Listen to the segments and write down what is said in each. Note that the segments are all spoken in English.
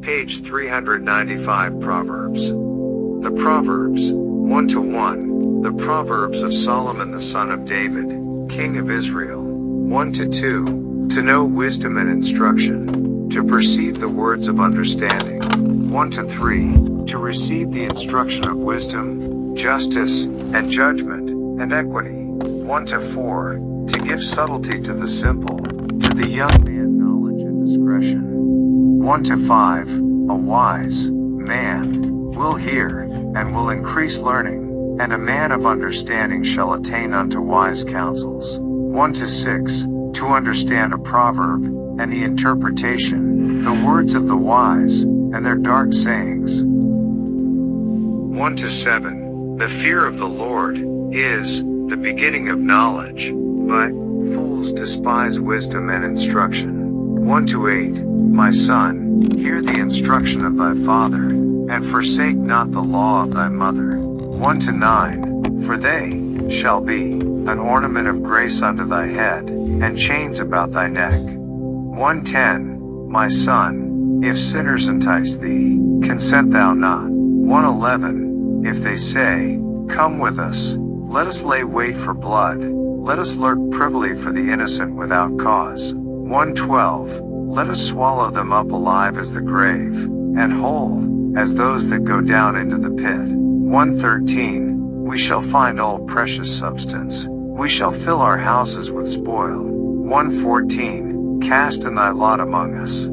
Page 395 Proverbs. The Proverbs, 1-1. The Proverbs of Solomon the son of David, king of Israel. 1-2. To know wisdom and instruction. To perceive the words of understanding. 1-3. To receive the instruction of wisdom, justice, and judgment, and equity. 1-4. To give subtlety to the simple, to the young man knowledge and discretion. 1-5. A wise man will hear, and will increase learning, and a man of understanding shall attain unto wise counsels. 1-6. To understand a proverb, and the interpretation, the words of the wise, and their dark sayings. 1-7. The fear of the Lord is the beginning of knowledge, but fools despise wisdom and instruction. 1-8. My son, hear the instruction of thy father, and forsake not the law of thy mother. 1-9. For they shall be an ornament of grace unto thy head, and chains about thy neck. 1-10. My son, if sinners entice thee, consent thou not. 1-11. If they say, Come with us, let us lay wait for blood, let us lurk privily for the innocent without cause. 1-12. Let us swallow them up alive as the grave, and whole as those that go down into the pit. 1-13. We shall find all precious substance, we shall fill our houses with spoil. 1-14. Cast in thy lot among us.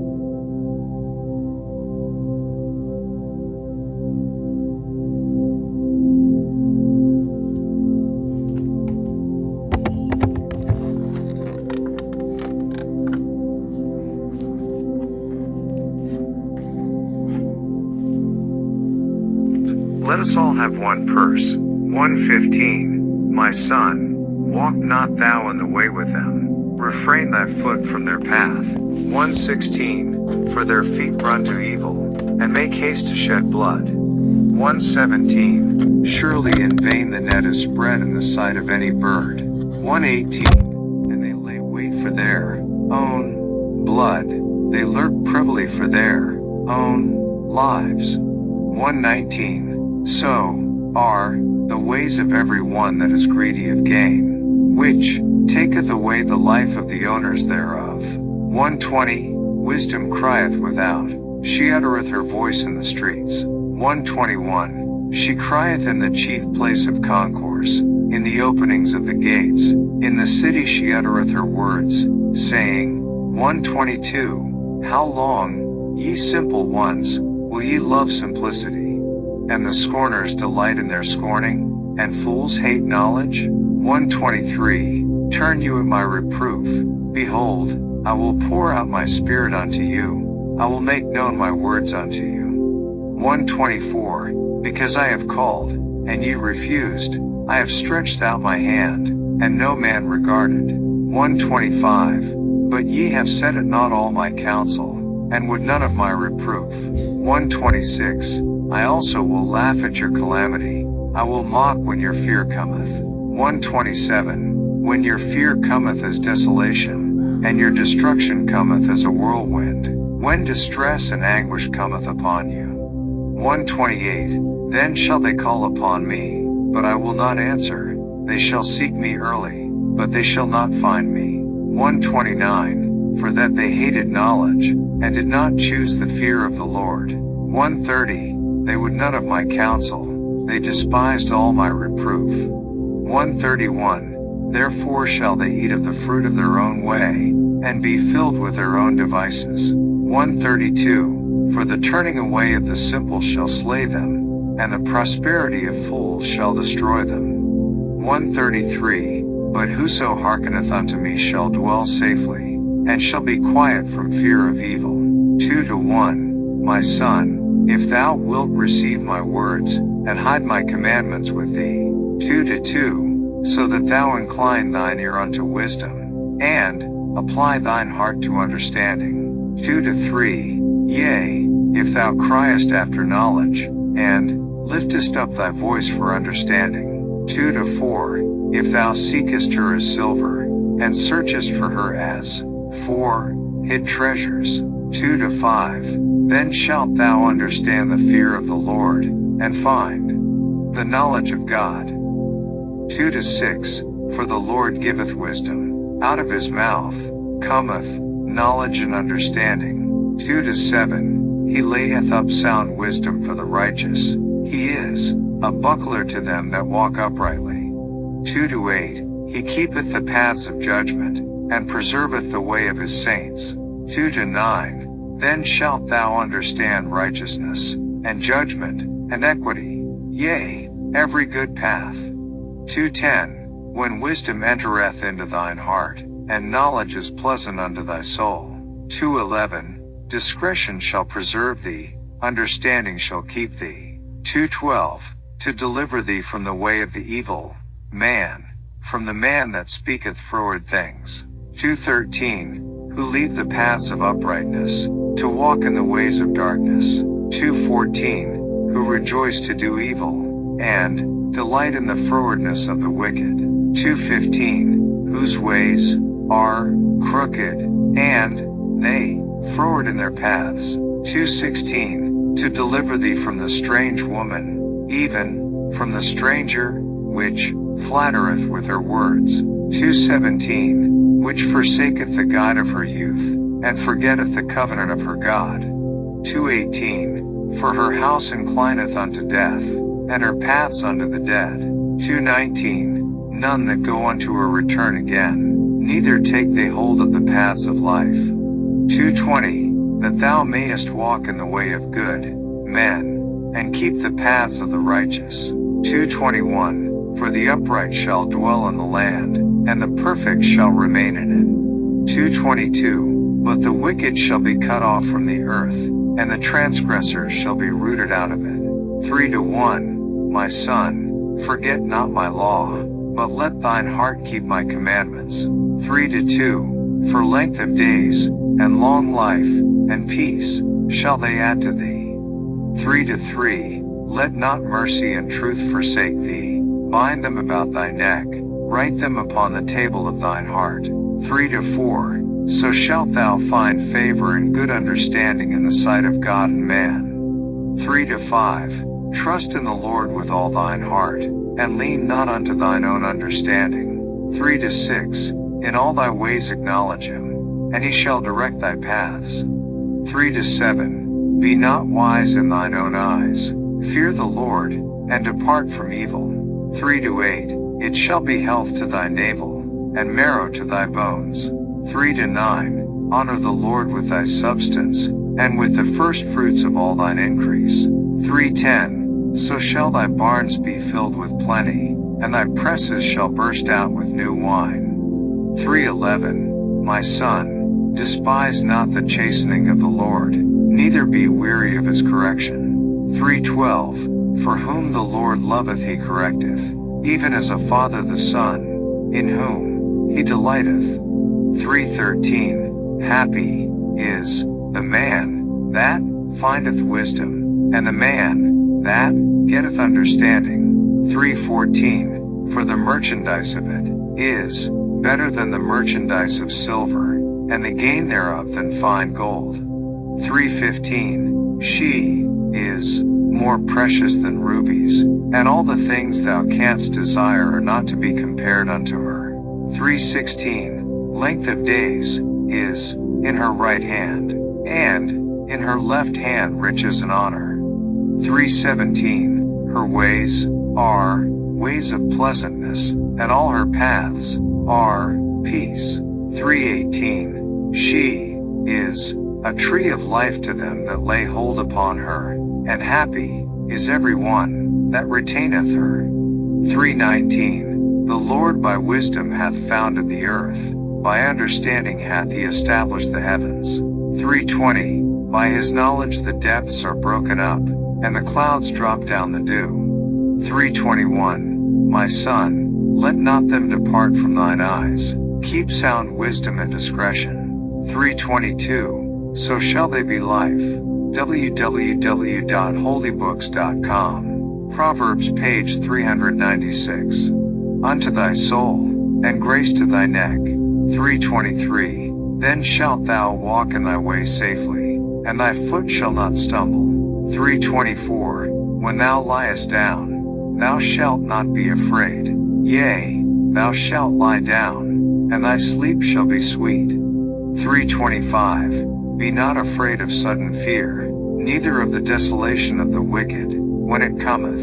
Let us all have one purse. 1-15. My son, walk not thou in the way with them, refrain thy foot from their path. 1-16. For their feet run to evil, and make haste to shed blood. 1-17. Surely in vain the net is spread in the sight of any bird. 1-18. And they lay wait for their own blood, they lurk privily for their own lives. 1-19. So are the ways of every one that is greedy of gain, which taketh away the life of the owners thereof. 1-20. Wisdom crieth without, she uttereth her voice in the streets. 1-21. She crieth in the chief place of concourse, in the openings of the gates, in the city she uttereth her words, saying. 1-22. How long, ye simple ones, will ye love simplicity? And the scorners delight in their scorning, and fools hate knowledge? 1-23. Turn you at my reproof, behold, I will pour out my spirit unto you, I will make known my words unto you. 1-24. Because I have called, and ye refused, I have stretched out my hand, and no man regarded. 1-25. But ye have set at naught all my counsel, and would none of my reproof. 1-26. I also will laugh at your calamity, I will mock when your fear cometh. 1-27. When your fear cometh as desolation, and your destruction cometh as a whirlwind, when distress and anguish cometh upon you. 1-28. Then shall they call upon me, but I will not answer, they shall seek me early, but they shall not find me. 1-29. For that they hated knowledge, and did not choose the fear of the Lord. 1-30. They would none of my counsel, they despised all my reproof. 1-31. Therefore shall they eat of the fruit of their own way, and be filled with their own devices. 1-32. For the turning away of the simple shall slay them, and the prosperity of fools shall destroy them. 1-33. But whoso hearkeneth unto me shall dwell safely, and shall be quiet from fear of evil. 2-1. My son, if thou wilt receive my words, and hide my commandments with thee. 2-2. So that thou incline thine ear unto wisdom, and apply thine heart to understanding. 2-3. Yea, if thou criest after knowledge, and liftest up thy voice for understanding. 2-4. If thou seekest her as silver, and searchest for her as for hid treasures. 2-5. Then shalt thou understand the fear of the Lord, and find the knowledge of God. 2-6. For the Lord giveth wisdom, out of his mouth cometh knowledge and understanding. 2-7. He layeth up sound wisdom for the righteous, he is a buckler to them that walk uprightly. 2-8. He keepeth the paths of judgment, and preserveth the way of his saints. 2-9. Then shalt thou understand righteousness, and judgment, and equity, yea, every good path. 2-10. When wisdom entereth into thine heart, and knowledge is pleasant unto thy soul. 2-11. Discretion shall preserve thee, understanding shall keep thee. 2-12. To deliver thee from the way of the evil man, from the man that speaketh froward things. 2-13. Who leave the paths of uprightness, to walk in the ways of darkness. 2-14. Who rejoice to do evil, and delight in the frowardness of the wicked. 2-15. Whose ways are crooked, and they froward in their paths. 2-16. To deliver thee from the strange woman, even from the stranger, which flattereth with her words. 2-17. Which forsaketh the God of her youth, and forgetteth the covenant of her God. 2-18. For her house inclineth unto death, and her paths unto the dead. 2-19. None that go unto her return again, neither take they hold of the paths of life. 2-20. That thou mayest walk in the way of good men, and keep the paths of the righteous. 2-21. For the upright shall dwell in the land, and the perfect shall remain in it. 2-22. But the wicked shall be cut off from the earth, and the transgressors shall be rooted out of it. 3-1. My son, forget not my law, but let thine heart keep my commandments. 3-2. For length of days, and long life, and peace, shall they add to thee. 3-3. Let not mercy and truth forsake thee, bind them about thy neck, write them upon the table of thine heart. 3-4. So shalt thou find favor and good understanding in the sight of God and man. 3-5. Trust in the Lord with all thine heart, and lean not unto thine own understanding. 3-6. In all thy ways acknowledge him, and he shall direct thy paths. 3-7. Be not wise in thine own eyes, fear the Lord, and depart from evil. 3-8. It shall be health to thy navel, and marrow to thy bones. 3-9. Honor the Lord with thy substance, and with the first fruits of all thine increase. 3-10. So shall thy barns be filled with plenty, and thy presses shall burst out with new wine. 3-11. My son, despise not the chastening of the Lord, neither be weary of his correction. 3-12. For whom the Lord loveth he correcteth, even as a father the son, in whom he delighteth. 3-13. Happy is the man that findeth wisdom, and the man that getteth understanding. 3-14. For the merchandise of it is better than the merchandise of silver, and the gain thereof than fine gold. 3-15. She is more precious than rubies, and all the things thou canst desire are not to be compared unto her. 3-16. Length of days is in her right hand, and in her left hand riches and honor. 3-17. Her ways are ways of pleasantness, and all her paths are peace. 3-18. She is a tree of life to them that lay hold upon her, and happy is every one that retaineth her. 3-19. The Lord by wisdom hath founded the earth, by understanding hath he established the heavens. 3-20. By his knowledge the depths are broken up, and the clouds drop down the dew. 3-21. My son, let not them depart from thine eyes, keep sound wisdom and discretion. 3-22. So shall they be life. www.holybooks.com. Proverbs page 396. Unto thy soul, and grace to thy neck. 3-23. Then shalt thou walk in thy way safely, and thy foot shall not stumble. 3:24. When thou liest down, thou shalt not be afraid. Yea, thou shalt lie down, and thy sleep shall be sweet. 3:25. Be not afraid of sudden fear, neither of the desolation of the wicked, when it cometh.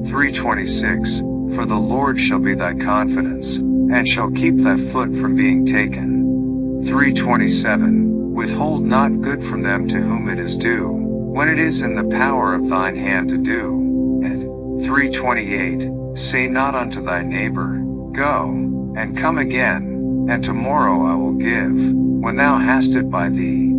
3:26. For the Lord shall be thy confidence, and shall keep thy foot from being taken. 3:27. Withhold not good from them to whom it is due, when it is in the power of thine hand to do it. 3:28. Say not unto thy neighbor, Go, and come again, and tomorrow I will give, when thou hast it by thee.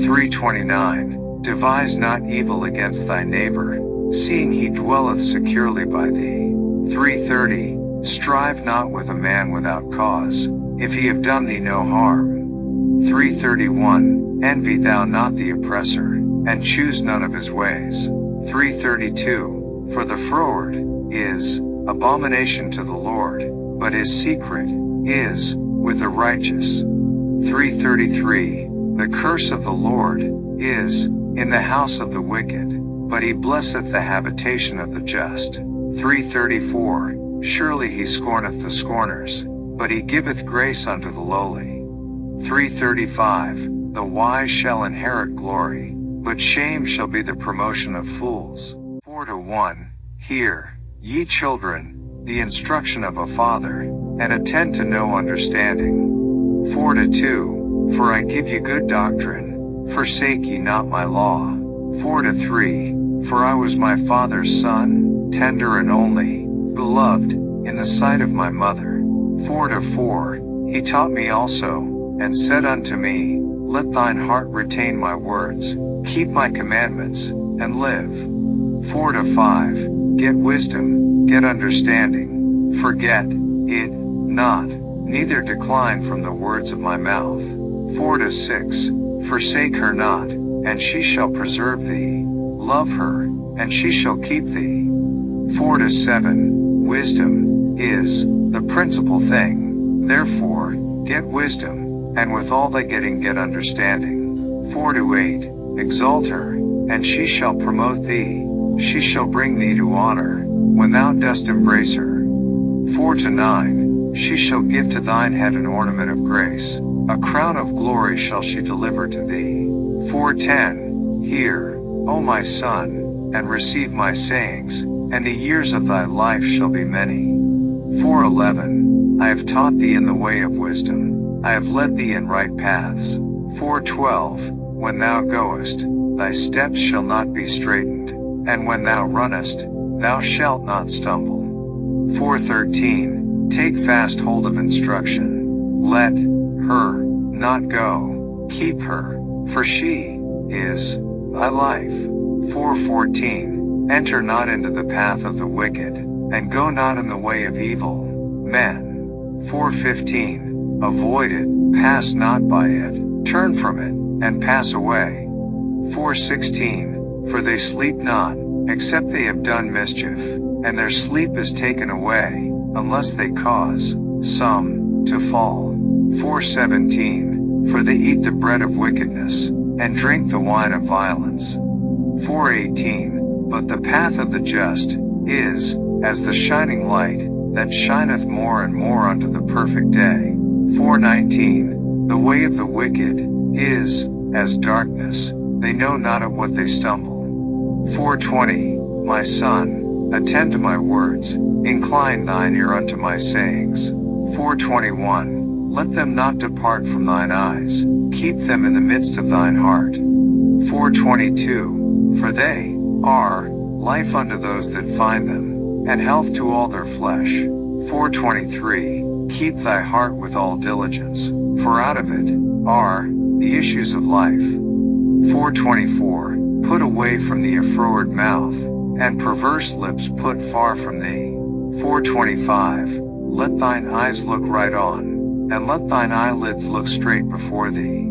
3:29. Devise not evil against thy neighbor, seeing he dwelleth securely by thee. 3:30. Strive not with a man without cause, if he have done thee no harm. 3:31. Envy thou not the oppressor, and choose none of his ways. 3:32. For the froward is abomination to the Lord, but his secret is with the righteous. 3:33. The curse of the Lord is in the house of the wicked, but he blesseth the habitation of the just. 3:34. Surely he scorneth the scorners, but he giveth grace unto the lowly. 3:35. The wise shall inherit glory, but shame shall be the promotion of fools. 4:1. Hear, ye children, the instruction of a father, and attend to know understanding. 4:2. For I give you good doctrine, forsake ye not my law. 4:3. For I was my father's son, tender and only, beloved, in the sight of my mother. 4:4. He taught me also, and said unto me, Let thine heart retain my words, keep my commandments, and live. 4:5. Get wisdom, get understanding, forget it not, neither decline from the words of my mouth. 4:6. Forsake her not, and she shall preserve thee. Love her, and she shall keep thee. 4:7. Wisdom is the principal thing. Therefore, get wisdom, and with all thy getting get understanding. 4:8. Exalt her, and she shall promote thee. She shall bring thee to honor, when thou dost embrace her. 4:9. She shall give to thine head an ornament of grace, a crown of glory shall she deliver to thee. 4:10. Hear, O my son, and receive my sayings, and the years of thy life shall be many. 4:11. I have taught thee in the way of wisdom, I have led thee in right paths. 4:12. When thou goest, thy steps shall not be straitened, and when thou runnest, thou shalt not stumble. 4:13. Take fast hold of instruction. Let her not go. Keep her, for she is thy life. 4:14. Enter not into the path of the wicked, and go not in the way of evil men. 4:15. Avoid it, pass not by it, turn from it, and pass away. 4:16. For they sleep not, except they have done mischief, and their sleep is taken away, unless they cause some to fall. 4:17. For they eat the bread of wickedness, and drink the wine of violence. 4:18. But the path of the just is as the shining light, that shineth more and more unto the perfect day. 4:19. The way of the wicked is as darkness, they know not of what they stumble. 4:20. My son, attend to my words, incline thine ear unto my sayings. 4:21. Let them not depart from thine eyes, keep them in the midst of thine heart. 4:22. For they are life unto those that find them, and health to all their flesh. 4:23. Keep thy heart with all diligence, for out of it are the issues of life. 4:24. Put away from thee a froward mouth, and perverse lips put far from thee. 4:25. Let thine eyes look right on, and let thine eyelids look straight before thee.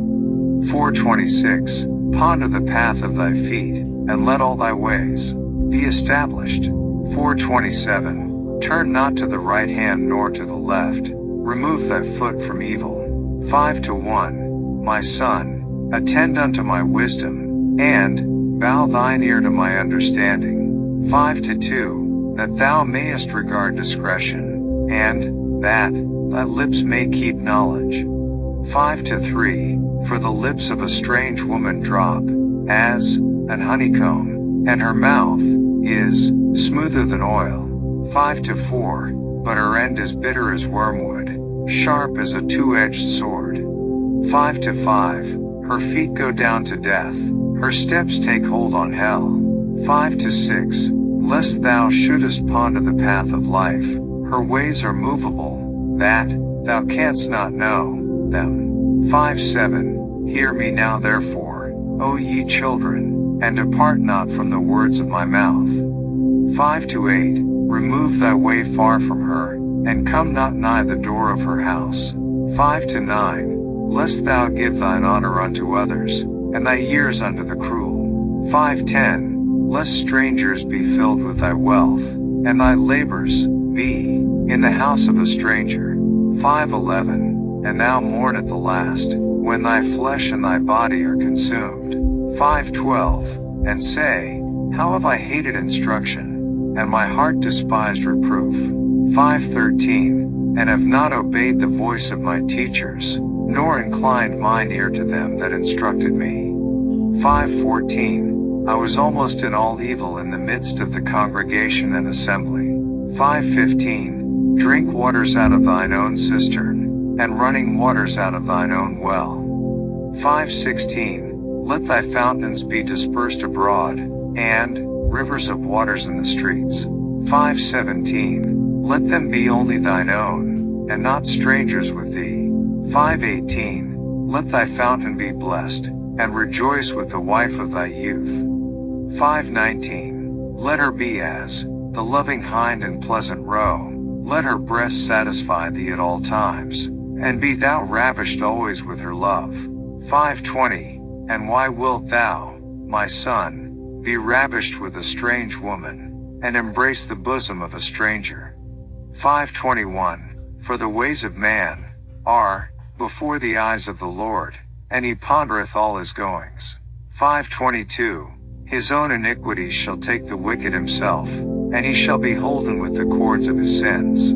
4:26. Ponder the path of thy feet, and let all thy ways be established. 4:27. Turn not to the right hand nor to the left, remove thy foot from evil. 5:1. my son, attend unto my wisdom, and bow thine ear to my understanding. 5-2, that thou mayest regard discretion, and that thy lips may keep knowledge. 5-3, for the lips of a strange woman drop as an honeycomb, and her mouth is smoother than oil. 5-4, but her end is bitter as wormwood, sharp as a two-edged sword. 5-5, her feet go down to death, her steps take hold on hell. 5-6, lest thou shouldest ponder the path of life, her ways are movable, that thou canst not know them. 5-7, hear me now therefore, O ye children, and depart not from the words of my mouth. 5-8, remove thy way far from her, and come not nigh the door of her house. 5-9, lest thou give thine honor unto others, and thy years unto the cruel. 5-10, lest strangers be filled with thy wealth, and thy labors be in the house of a stranger. 5-11, and thou mourn at the last, when thy flesh and thy body are consumed. 5-12, and say, how have I hated instruction, and my heart despised reproof. 5-13, and have not obeyed the voice of my teachers, nor inclined mine ear to them that instructed me. 5-14, I was almost in all evil in the midst of the congregation and assembly. 5-15, drink waters out of thine own cistern, and running waters out of thine own well. 5-16, let thy fountains be dispersed abroad, and rivers of waters in the streets. 5-17, let them be only thine own, and not strangers with thee. 5-18, let thy fountain be blessed, and rejoice with the wife of thy youth. 5-19, let her be as the loving hind and pleasant roe, let her breast satisfy thee at all times, and be thou ravished always with her love. 5-20, and why wilt thou, my son, be ravished with a strange woman, and embrace the bosom of a stranger? 5-21, for the ways of man are before the eyes of the Lord, and he pondereth all his goings. 5-22, his own iniquities shall take the wicked himself, and he shall be holden with the cords of his sins.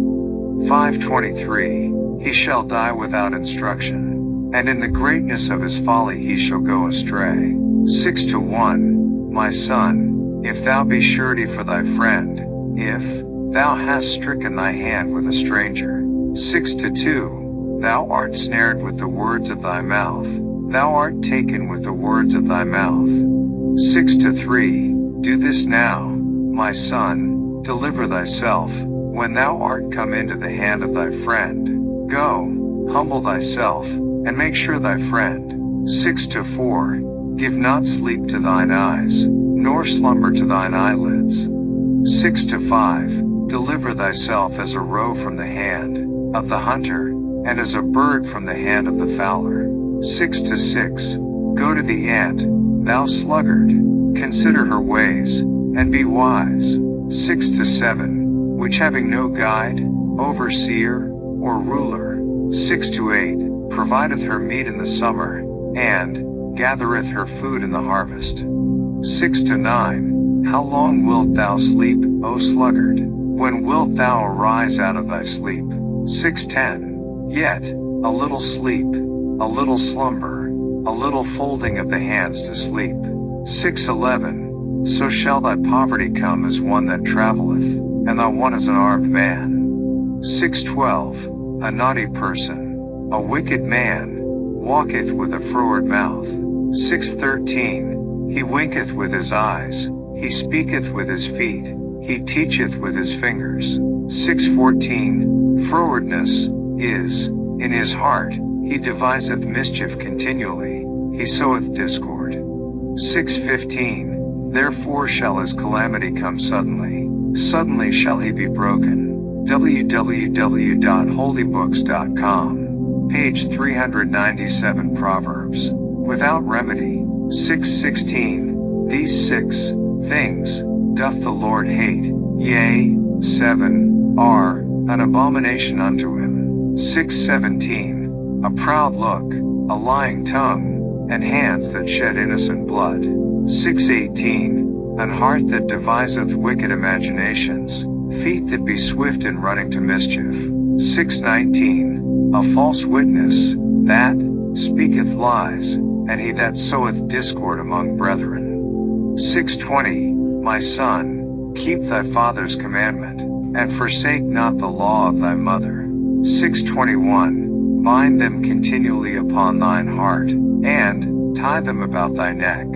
5-23, he shall die without instruction, and in the greatness of his folly he shall go astray. 6-1, my son, if thou be surety for thy friend, if thou hast stricken thy hand with a stranger. 6-2, thou art snared with the words of thy mouth, thou art taken with the words of thy mouth. 6-3, do this now, my son, deliver thyself, when thou art come into the hand of thy friend. Go, humble thyself, and make sure thy friend. 6-4, give not sleep to thine eyes, nor slumber to thine eyelids. 6-5, deliver thyself as a roe from the hand of the hunter, and as a bird from the hand of the fowler. 6-6, go to the ant, thou sluggard, consider her ways, and be wise. 6-7, which having no guide, overseer, or ruler. 6-8, provideth her meat in the summer, and gathereth her food in the harvest. 6-9, how long wilt thou sleep, O sluggard? When wilt thou arise out of thy sleep? 6-10, yet a little sleep, a little slumber, a little folding of the hands to sleep. 6-11, so shall thy poverty come as one that travelleth, and thy want as an armed man. 6-12, a naughty person, a wicked man, walketh with a froward mouth. 6-13, he winketh with his eyes, he speaketh with his feet, he teacheth with his fingers. 6-14, frowardness is in his heart, he deviseth mischief continually, he soweth discord. 6-15, therefore shall his calamity come suddenly, suddenly shall he be broken. www.holybooks.com, page 397. Proverbs, without remedy. 6-16, these 6 things doth the Lord hate, yea, 7 are an abomination unto him. 6-17, a proud look, a lying tongue, and hands that shed innocent blood. 6:18, an heart that deviseth wicked imaginations, feet that be swift in running to mischief. 6:19, a false witness, that speaketh lies, and he that soweth discord among brethren. 6:20, my son, keep thy father's commandment, and forsake not the law of thy mother. 6:21, bind them continually upon thine heart, and tie them about thy neck.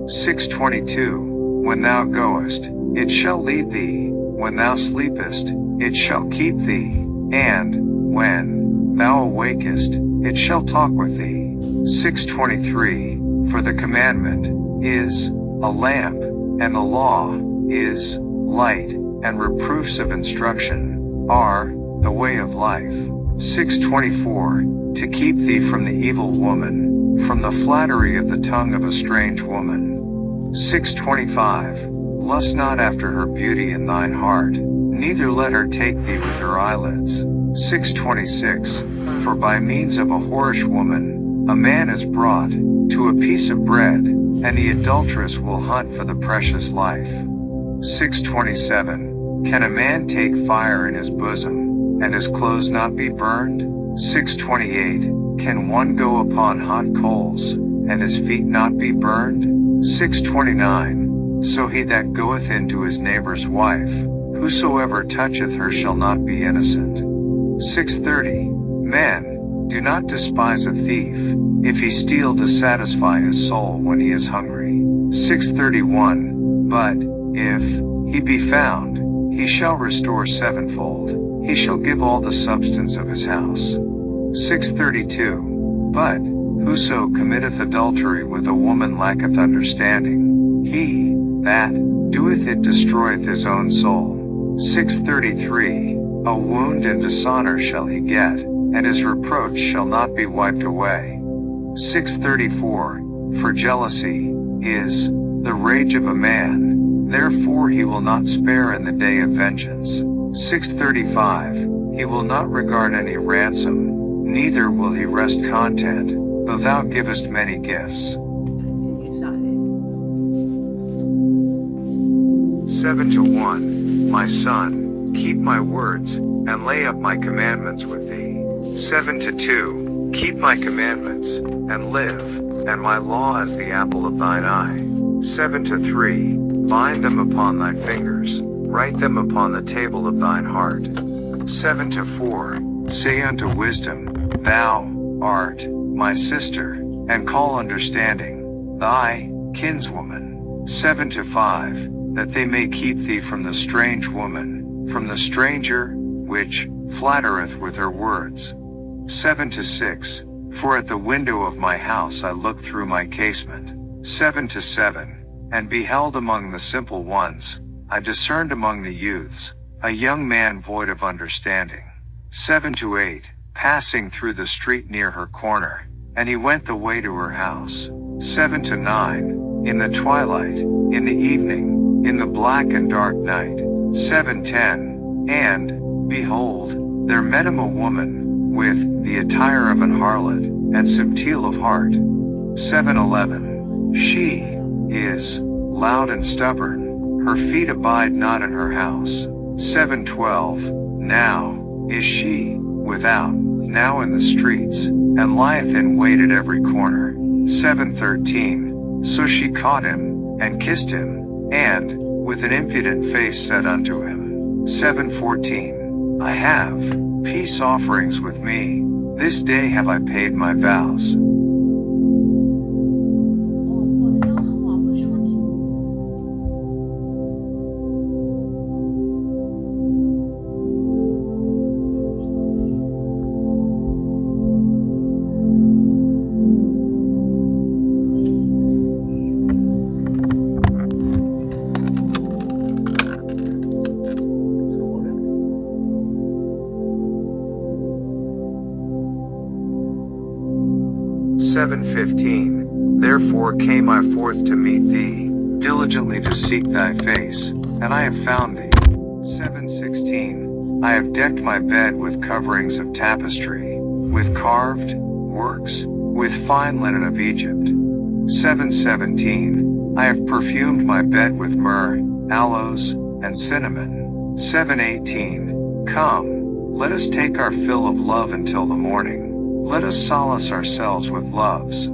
6:22, when thou goest, it shall lead thee, when thou sleepest, it shall keep thee, and, when thou awakest, it shall talk with thee. 6:23, for the commandment is a lamp, and the law is light, and reproofs of instruction are the way of life. 6:24, to keep thee from the evil woman, from the flattery of the tongue of a strange woman. 6:25, lust not after her beauty in thine heart, neither let her take thee with her eyelids. 6:26, for by means of a whorish woman, a man is brought to a piece of bread, and the adulteress will hunt for the precious life. 6:27, can a man take fire in his bosom, and his clothes not be burned? 6:28, can one go upon hot coals, and his feet not be burned? 6:29, so he that goeth into his neighbor's wife, whosoever toucheth her shall not be innocent. 6:30, men, do not despise a thief, if he steal to satisfy his soul when he is hungry. 6:31, but, if he be found, he shall restore sevenfold, he shall give all the substance of his house. 6:32, but, whoso committeth adultery with a woman lacketh understanding, he that doeth it destroyeth his own soul. 6:33, a wound and dishonor shall he get, and his reproach shall not be wiped away. 6:34, for jealousy is the rage of a man, therefore he will not spare in the day of vengeance. 6:35, he will not regard any ransom, neither will he rest content, though thou givest many gifts. 7:1, my son, keep my words, and lay up my commandments with thee. 7:2, keep my commandments, and live, and my law as the apple of thine eye. 7:3, bind them upon thy fingers, write them upon the table of thine heart. 7:4, say unto wisdom, thou art my sister, and call understanding thy kinswoman. 7:5, that they may keep thee from the strange woman, from the stranger, which flattereth with her words. 7:6, for at the window of my house I looked through my casement. 7:7, and beheld among the simple ones, I discerned among the youths, a young man void of understanding. 7:8, passing through the street near her corner, and he went the way to her house. 7:9, in the twilight, in the evening, in the black and dark night. 7:10, and, behold, there met him a woman, with the attire of an harlot, and subtil of heart. 7:11, she is loud and stubborn, her feet abide not in her house. 7:12, now is she without, now in the streets, and lieth in wait at every corner. 7:13, so she caught him, and kissed him, and, with an impudent face said unto him. 7:14, I have peace offerings with me, this day have I paid my vows. (7:15) Therefore came I forth to meet thee, diligently to seek thy face, and I have found thee. 7:16 I have decked my bed with coverings of tapestry, with carved works, with fine linen of Egypt. 7:17. I have perfumed my bed with myrrh, aloes, and cinnamon. 7:18. Come, let us take our fill of love until the morning. Let us solace ourselves with loves.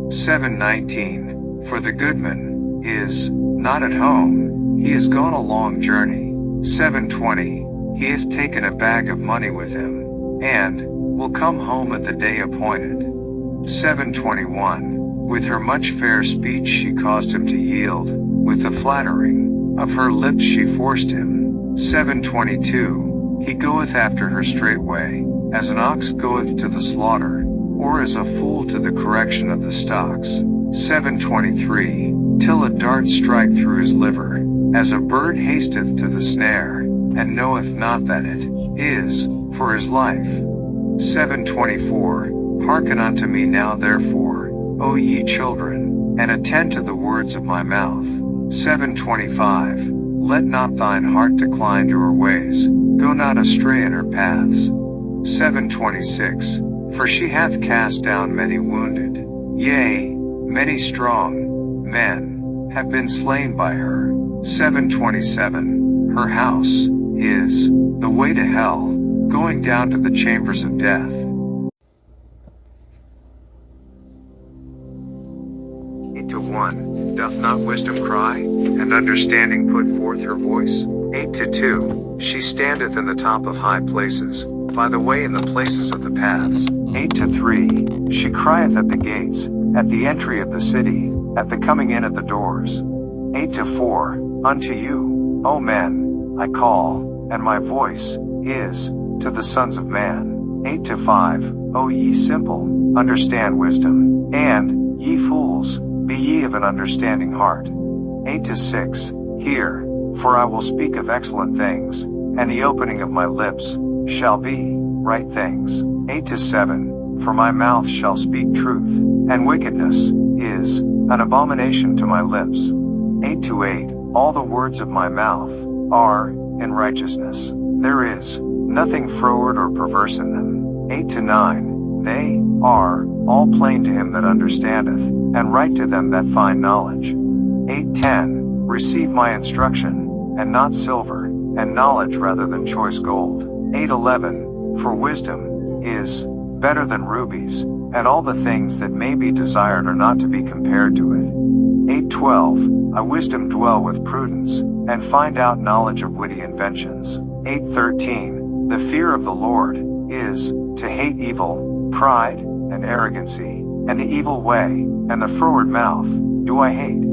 7:19. For the goodman is not at home, he is gone a long journey. 7:20. He hath taken a bag of money with him, and will come home at the day appointed. 7:21. With her much fair speech she caused him to yield, with the flattering of her lips she forced him. 7:22. He goeth after her straightway, as an ox goeth to the slaughter, or as a fool to the correction of the stocks. 7:23. Till a dart strike through his liver, as a bird hasteth to the snare, and knoweth not that it is for his life. 7:24. Hearken unto me now therefore, O ye children, and attend to the words of my mouth. 7:25. Let not thine heart decline to her ways, go not astray in her paths. 7:26. For she hath cast down many wounded, yea, many strong men have been slain by her. 7:27. Her house is the way to hell, going down to the chambers of death. 8:1. Doth not wisdom cry, and understanding put forth her voice? 8:2. She standeth in the top of high places, by the way in the places of the paths. 8:3. She crieth at the gates, at the entry of the city, at the coming in at the doors. 8:4. Unto you, O men, I call, and my voice is to the sons of man. 8:5. O ye simple, understand wisdom, and, ye fools, be ye of an understanding heart. 8:6. Hear, for I will speak of excellent things, and the opening of my lips shall be right things. 8:7. For my mouth shall speak truth, and wickedness is an abomination to my lips. 8:8. All the words of my mouth are in righteousness. There is nothing froward or perverse in them. 8-9. They are all plain to him that understandeth, and right to them that find knowledge. 8-10. Receive my instruction, and not silver, and knowledge rather than choice gold. 8-11. For wisdom is better than rubies, and all the things that may be desired are not to be compared to it. 8-12. I wisdom dwell with prudence, and find out knowledge of witty inventions. 8-13. The fear of the Lord is to hate evil, pride, and arrogancy, and the evil way, and the froward mouth, do I hate.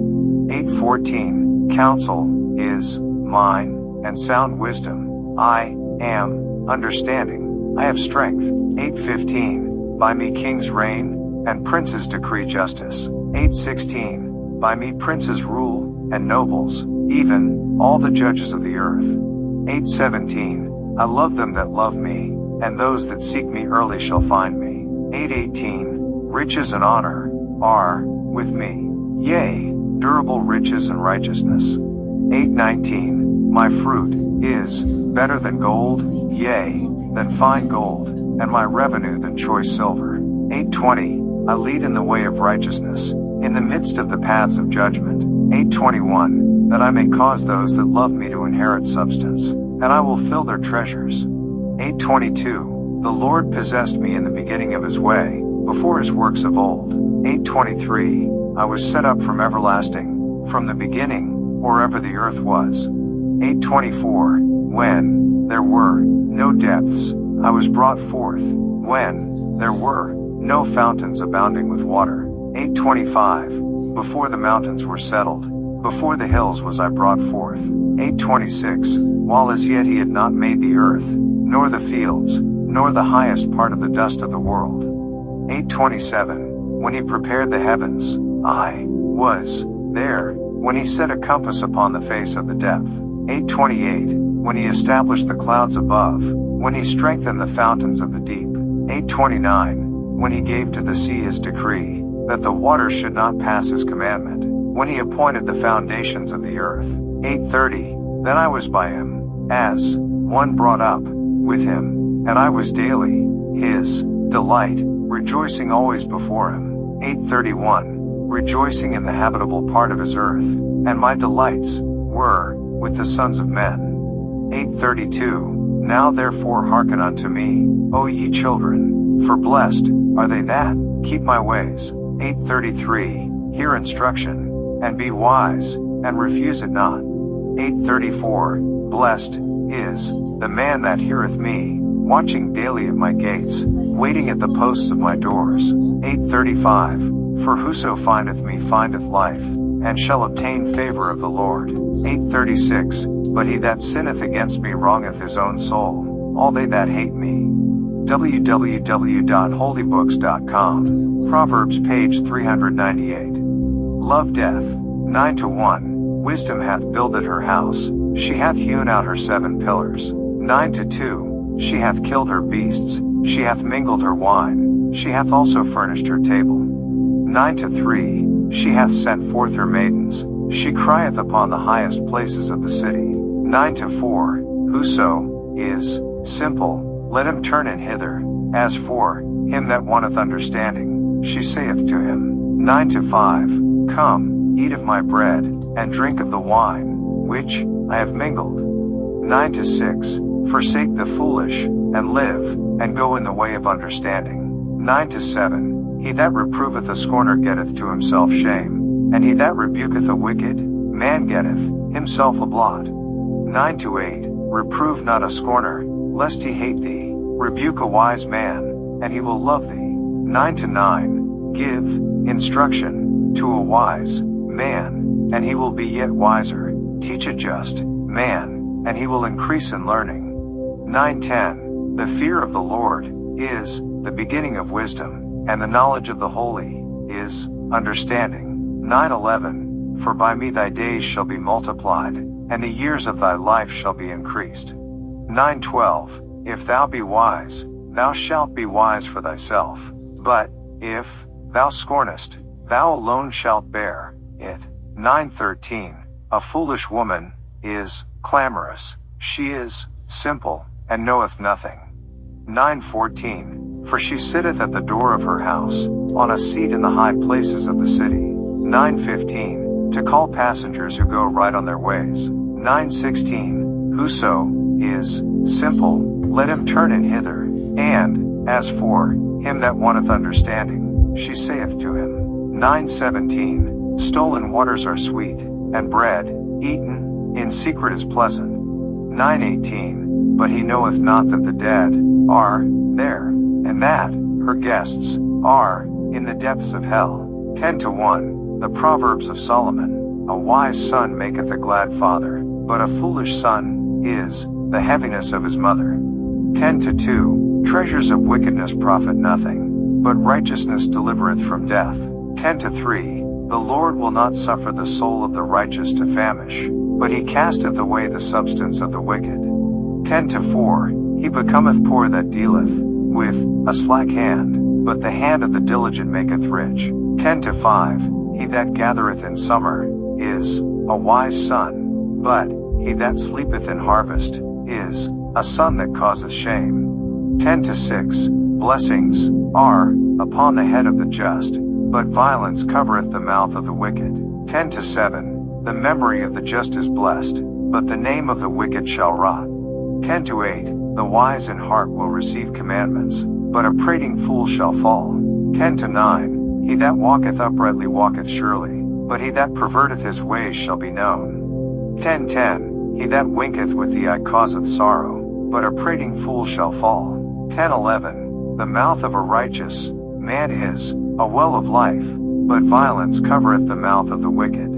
8-14. Counsel is mine, and sound wisdom, I am understanding, I have strength. 8-15. By me kings reign, and princes decree justice. 8-16. By me princes rule, and nobles, even all the judges of the earth. 8-17. I love them that love me, and those that seek me early shall find me. 8-18. Riches and honor are with me, yea, durable riches and righteousness. 8-19. My fruit is better than gold, yea, than fine gold, and my revenue than choice silver. 8-20. I lead in the way of righteousness, in the midst of the paths of judgment. 8-21. That I may cause those that love me to inherit substance, and I will fill their treasures. 8-22. The Lord possessed me in the beginning of his way, before his works of old. 8-23. I was set up from everlasting, from the beginning, or ever the earth was. 8-24. When there were no depths, I was brought forth, when there were no fountains abounding with water. 8-25. Before the mountains were settled, before the hills was I brought forth. 8-26. While as yet he had not made the earth, nor the fields, nor the highest part of the dust of the world. 8-27. When he prepared the heavens, I was there, when he set a compass upon the face of the depth. 8-28. When he established the clouds above, when he strengthened the fountains of the deep. 8-29. When he gave to the sea his decree, that the waters should not pass his commandment, when he appointed the foundations of the earth. 8-30. Then I was by him, as one brought up with him, and I was daily his delight, rejoicing always before him. 8:31, rejoicing in the habitable part of his earth, and my delights were with the sons of men. 8:32, now therefore hearken unto me, O ye children, for blessed are they that keep my ways. 8:33, hear instruction, and be wise, and refuse it not. 8:34, blessed is the man that heareth me, watching daily at my gates, waiting at the posts of my doors. 8:35, for whoso findeth me findeth life, and shall obtain favor of the Lord. 8:36, but he that sinneth against me wrongeth his own soul, all they that hate me. www.holybooks.com. Proverbs page 398. Love death. 9:1, wisdom hath builded her house, she hath hewn out her 7 pillars. 9:2, she hath killed her beasts, she hath mingled her wine, she hath also furnished her table. 9:3, she hath sent forth her maidens, she crieth upon the highest places of the city. 9:4, whoso is simple, let him turn in hither. As for him that wanteth understanding, she saith to him. 9:5, come, eat of my bread, and drink of the wine, which I have mingled. 9:6, forsake the foolish, and live, and go in the way of understanding. 9:7, he that reproveth a scorner getteth to himself shame, and he that rebuketh a wicked man getteth himself a blot. 9:8, reprove not a scorner, lest he hate thee, rebuke a wise man, and he will love thee. 9:9, give instruction to a wise man, and he will be yet wiser, teach a just man, and he will increase in learning. 9:10, the fear of the Lord is the beginning of wisdom, and the knowledge of the holy is understanding. 9:11, for by me thy days shall be multiplied, and the years of thy life shall be increased. 9:12, if thou be wise, thou shalt be wise for thyself, but if thou scornest, thou alone shalt bear it. 9:13, a foolish woman is clamorous, she is simple, and knoweth nothing. 9:14, for she sitteth at the door of her house, on a seat in the high places of the city. 9:15, to call passengers who go right on their ways. 9:16, whoso is simple, let him turn in hither, and, as for him that wanteth understanding, she saith to him. 9:17, stolen waters are sweet, and bread, eaten in secret is pleasant. 9:18, but he knoweth not that the dead are there, and that her guests are in the depths of hell. 10:1, the Proverbs of Solomon, a wise son maketh a glad father, but a foolish son is the heaviness of his mother. 10:2, treasures of wickedness profit nothing, but righteousness delivereth from death. 10:3, the Lord will not suffer the soul of the righteous to famish, but he casteth away the substance of the wicked. 10:4, he becometh poor that dealeth with a slack hand, but the hand of the diligent maketh rich. 10:5, he that gathereth in summer is a wise son, but he that sleepeth in harvest is a son that causeth shame. 10:6, blessings are upon the head of the just, but violence covereth the mouth of the wicked. 10:7, the memory of the just is blessed, but the name of the wicked shall rot. 10:8, the wise in heart will receive commandments, but a prating fool shall fall. 10:9, he that walketh uprightly walketh surely, but he that perverteth his ways shall be known. 10:10, he that winketh with the eye causeth sorrow, but a prating fool shall fall. 10:11, the mouth of a righteous man is a well of life, but violence covereth the mouth of the wicked.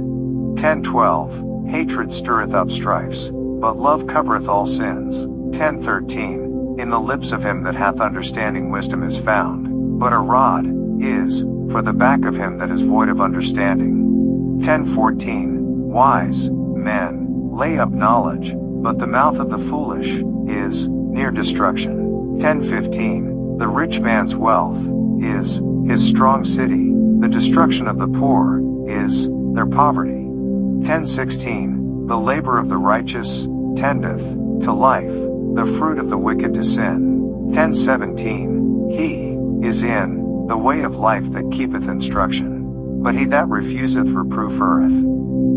10:12, hatred stirreth up strifes, but love covereth all sins. 10:13, in the lips of him that hath understanding wisdom is found, but a rod is for the back of him that is void of understanding. 10:14, wise men lay up knowledge, but the mouth of the foolish is near destruction. 10:15, the rich man's wealth is his strong city, the destruction of the poor is their poverty. 10:16, the labor of the righteous tendeth to life, the fruit of the wicked to sin. 10:17, he is in the way of life that keepeth instruction. But he that refuseth reproof erreth.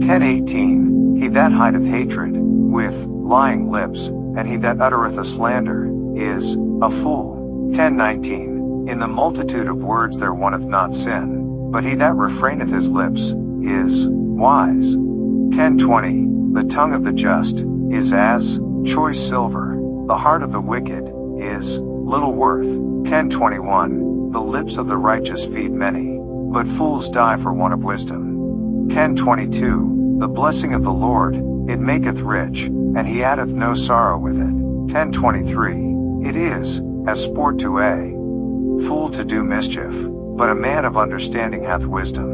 10:18, he that hideth hatred, with lying lips, and he that uttereth a slander, is a fool. 10:19, in the multitude of words there wanteth not sin, but he that refraineth his lips, is wise. 10:20, the tongue of the just, is as choice silver, the heart of the wicked, is little worth. 10:21, the lips of the righteous feed many, but fools die for want of wisdom. 10:22, the blessing of the Lord, it maketh rich, and he addeth no sorrow with it. 10:23, it is as sport to a fool to do mischief, but a man of understanding hath wisdom.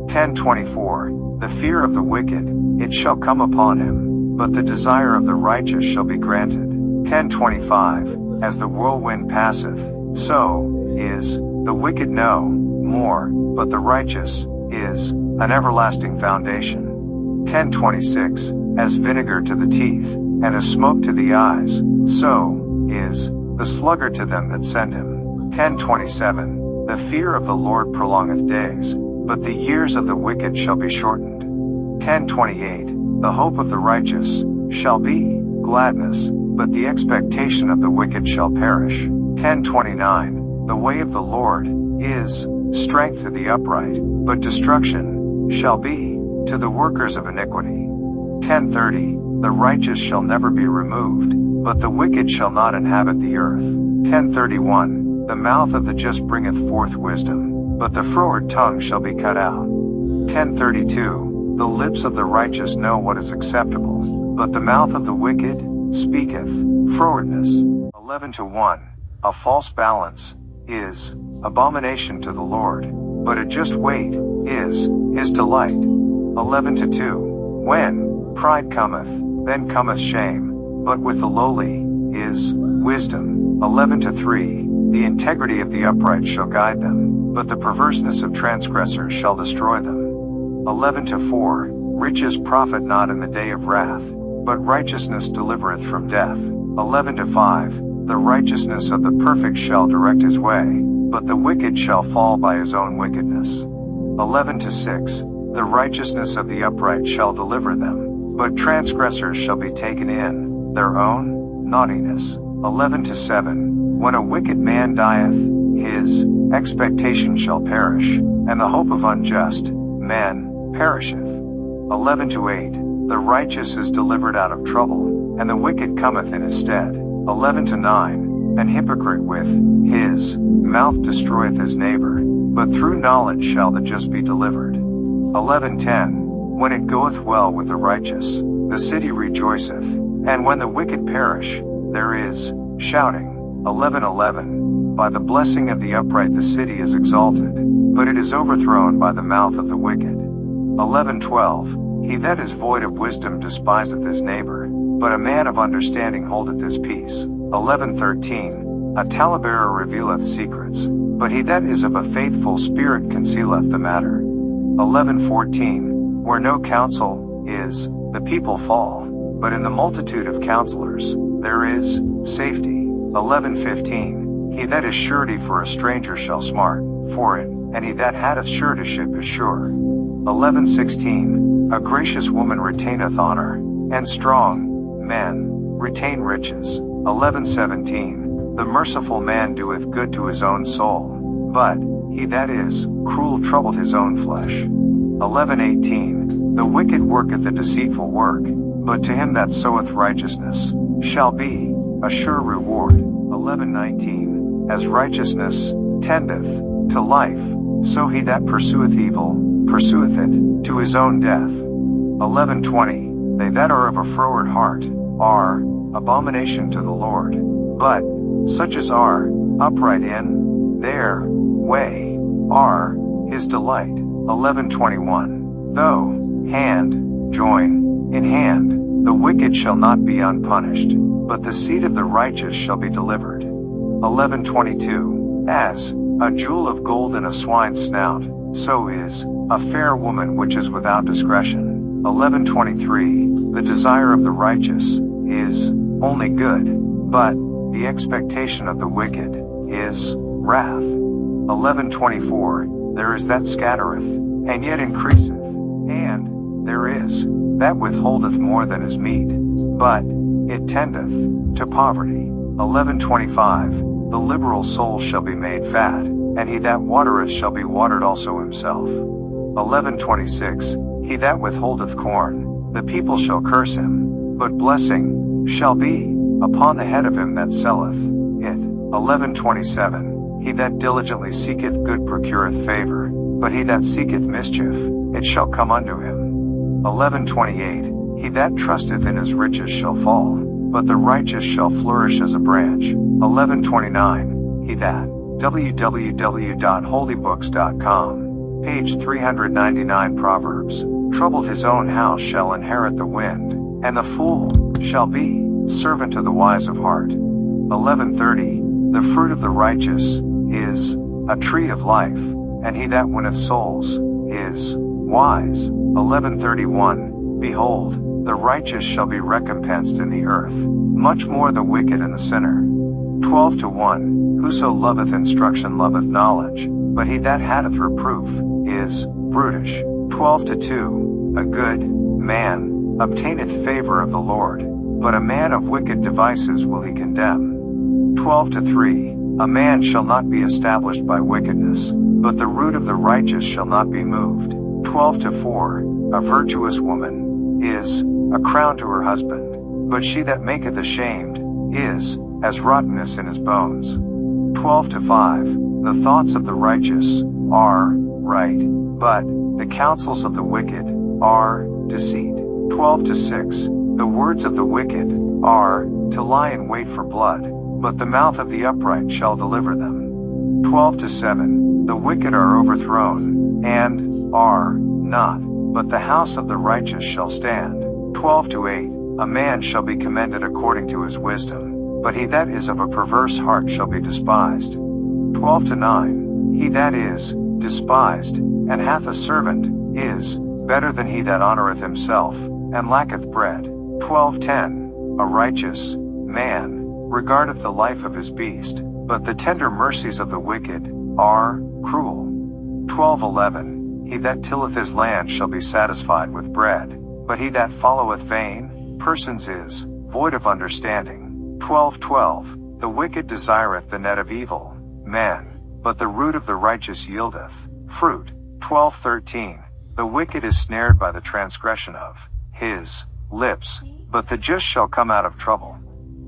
10:24, the fear of the wicked, it shall come upon him, but the desire of the righteous shall be granted. 10:25, as the whirlwind passeth, so is the wicked no more, but the righteous is an everlasting foundation. 10:26, as vinegar to the teeth, and as smoke to the eyes, so is the sluggard to them that send him. 10:27, the fear of the Lord prolongeth days, but the years of the wicked shall be shortened. 10:28, the hope of the righteous shall be gladness, but the expectation of the wicked shall perish. 10:29, the way of the Lord is strength to the upright, but destruction shall be to the workers of iniquity. 10:30, the righteous shall never be removed, but the wicked shall not inhabit the earth. 10:31, the mouth of the just bringeth forth wisdom, but the froward tongue shall be cut out. 10:32, the lips of the righteous know what is acceptable, but the mouth of the wicked speaketh frowardness. 11:1, a false balance is abomination to the Lord, but a just weight is his delight. 11:2, when pride cometh, then cometh shame, but with the lowly is wisdom. 11:3, the integrity of the upright shall guide them, but the perverseness of transgressors shall destroy them. 11:4, riches profit not in the day of wrath, but righteousness delivereth from death. 11:5, the righteousness of the perfect shall direct his way, but the wicked shall fall by his own wickedness. 11:6, the righteousness of the upright shall deliver them, but transgressors shall be taken in their own naughtiness. 11:7, when a wicked man dieth, his expectation shall perish, and the hope of unjust men perisheth. 11:8, the righteous is delivered out of trouble, and the wicked cometh in his stead. 11:9, an hypocrite with his mouth destroyeth his neighbor, but through knowledge shall the just be delivered. 11:10, when it goeth well with the righteous, the city rejoiceth, and when the wicked perish, there is shouting. 11:11, by the blessing of the upright the city is exalted, but it is overthrown by the mouth of the wicked. 11:12, he that is void of wisdom despiseth his neighbor, but a man of understanding holdeth his peace. 11:13, a talebearer revealeth secrets, but he that is of a faithful spirit concealeth the matter. 11:14, where no counsel is, the people fall, but in the multitude of counselors, there is safety. 11:15, he that is surety for a stranger shall smart for it, and he that hath suretyship is sure. 11:16, a gracious woman retaineth honor, and strong men retain riches. 11:17, the merciful man doeth good to his own soul, but he that is cruel troubleth his own flesh. 11:18, the wicked worketh a deceitful work, but to him that soweth righteousness shall be a sure reward. 11:19, as righteousness tendeth to life, so he that pursueth evil pursueth it to his own death. 11:20, they that are of a froward heart are abomination to the Lord, but such as are upright in their way are his delight. 11:21, though hand join in hand, the wicked shall not be unpunished, but the seed of the righteous shall be delivered. 11:22, as a jewel of gold in a swine's snout, so is a fair woman which is without discretion. 11:23, the desire of the righteous is only good, but the expectation of the wicked is wrath. 11:24, there is that scattereth, and yet increaseth, and there is that withholdeth more than is meet, but it tendeth to poverty. 11:25, the liberal soul shall be made fat, and he that watereth shall be watered also himself. 11:26, he that withholdeth corn, the people shall curse him, but blessing shall be upon the head of him that selleth it. 11:27, he that diligently seeketh good procureth favor, but he that seeketh mischief, it shall come unto him. 11:28, he that trusteth in his riches shall fall, but the righteous shall flourish as a branch. 11:29, he that, www.holybooks.com, page 399 Proverbs, troubled his own house shall inherit the wind, and the fool shall be servant to the wise of heart. 11:30, the fruit of the righteous is a tree of life, and he that winneth souls is wise. 11:31, behold, the righteous shall be recompensed in the earth, much more the wicked and the sinner. 12:1, whoso loveth instruction loveth knowledge, but he that hateth reproof is brutish. 12:2, a good man obtaineth favor of the Lord, but a man of wicked devices will he condemn. 12:3, a man shall not be established by wickedness, but the root of the righteous shall not be moved. 12:4, a virtuous woman is a crown to her husband, but she that maketh ashamed is as rottenness in his bones. 12:5, the thoughts of the righteous are right, but the counsels of the wicked are deceit. 12:6, the words of the wicked are to lie in wait for blood, but the mouth of the upright shall deliver them. 12:7, the wicked are overthrown, and are not, but the house of the righteous shall stand. 12:8, a man shall be commended according to his wisdom, but he that is of a perverse heart shall be despised. 12:9, he that is despised, and hath a servant, is better than he that honoreth himself, and lacketh bread. 12:10, a righteous man regardeth the life of his beast, but the tender mercies of the wicked are cruel. 12:11, he that tilleth his land shall be satisfied with bread, but he that followeth vain persons is void of understanding. 12:12, the wicked desireth the net of evil men, but the root of the righteous yieldeth fruit. 12:13, the wicked is snared by the transgression of his lips, but the just shall come out of trouble.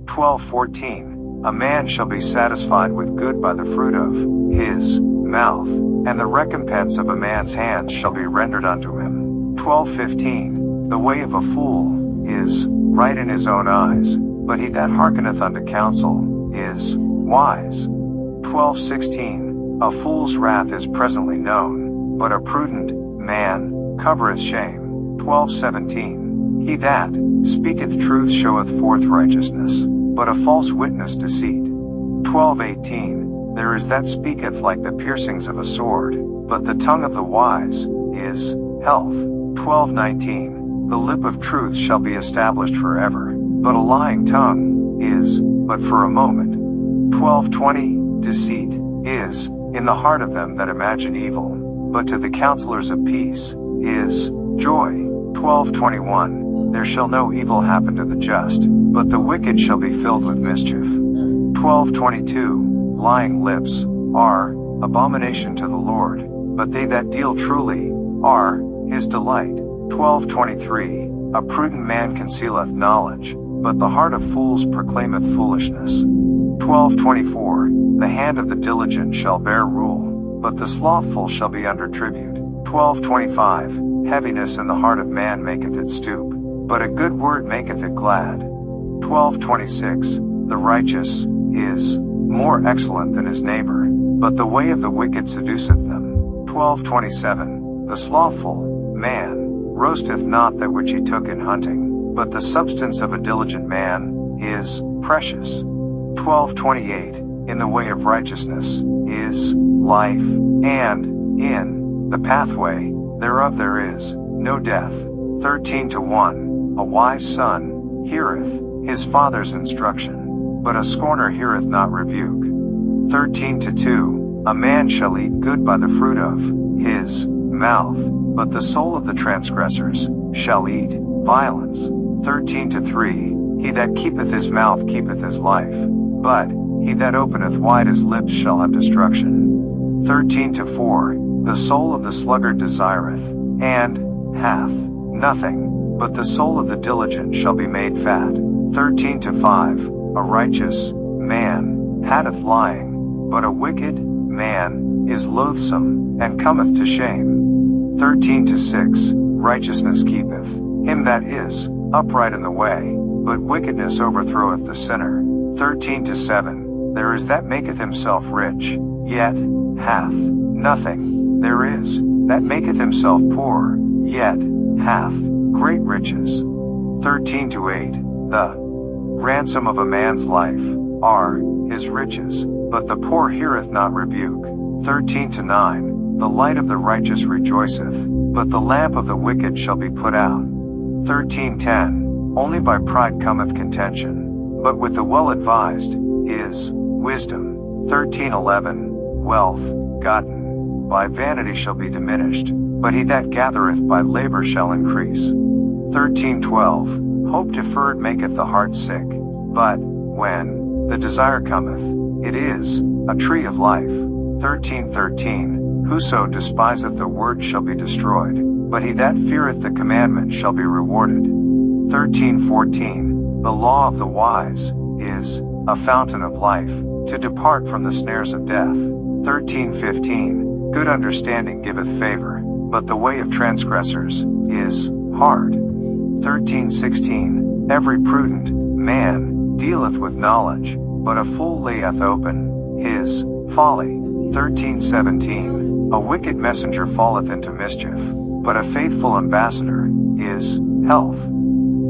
12:14, a man shall be satisfied with good by the fruit of his mouth, and the recompense of a man's hands shall be rendered unto him. 12:15, the way of a fool is right in his own eyes, but he that hearkeneth unto counsel is wise. 12:16, a fool's wrath is presently known, but a prudent man covereth shame. 12:17, he that speaketh truth showeth forth righteousness, but a false witness deceit. 12:18, there is that speaketh like the piercings of a sword, but the tongue of the wise is health. 12:19, the lip of truth shall be established forever, but a lying tongue is but for a moment. 12:20, deceit is in the heart of them that imagine evil, but to the counselors of peace is joy. 12:21, there shall no evil happen to the just, but the wicked shall be filled with mischief. 12:22, lying lips are abomination to the Lord, but they that deal truly are his delight. 12:23, a prudent man concealeth knowledge, but the heart of fools proclaimeth foolishness. 12:24, the hand of the diligent shall bear rule, but the slothful shall be under tribute. 12:25, heaviness in the heart of man maketh it stoop, but a good word maketh it glad. 12:26, the righteous is more excellent than his neighbor, but the way of the wicked seduceth them. 12:27, the slothful man roasteth not that which he took in hunting, but the substance of a diligent man is precious. 12:28, in the way of righteousness is life, and in the pathway thereof there is no death. 13:1, a wise son heareth his father's instruction, but a scorner heareth not rebuke. 13:2, A man shall eat good by the fruit of his mouth, but the soul of the transgressors shall eat violence. 13-3. He that keepeth his mouth keepeth his life, but he that openeth wide his lips shall have destruction. 13-4. The soul of the sluggard desireth, and hath nothing, but the soul of the diligent shall be made fat. 13-5. A righteous man hateth lying, but a wicked man is loathsome, and cometh to shame. 13-6. Righteousness keepeth him that is upright in the way, but wickedness overthroweth the sinner. 13-7. There is that maketh himself rich, yet hath nothing. There is that maketh himself poor, yet hath great riches. 13-8. The ransom of a man's life are his riches, but the poor heareth not rebuke. 13-9. The light of the righteous rejoiceth, but the lamp of the wicked shall be put out. 13-10. Only by pride cometh contention, but with the well-advised is wisdom. 13-11. Wealth gotten by vanity shall be diminished, but he that gathereth by labor shall increase. 13-12. Hope deferred maketh the heart sick, but when the desire cometh, it is a tree of life. 13-13. Whoso despiseth the word shall be destroyed, but he that feareth the commandment shall be rewarded. 13-14. The law of the wise is a fountain of life, to depart from the snares of death. 13-15. Good understanding giveth favor, but the way of transgressors is hard. 13-16. Every prudent man dealeth with knowledge, but a fool layeth open his folly. 13-17. A wicked messenger falleth into mischief, but a faithful ambassador is health.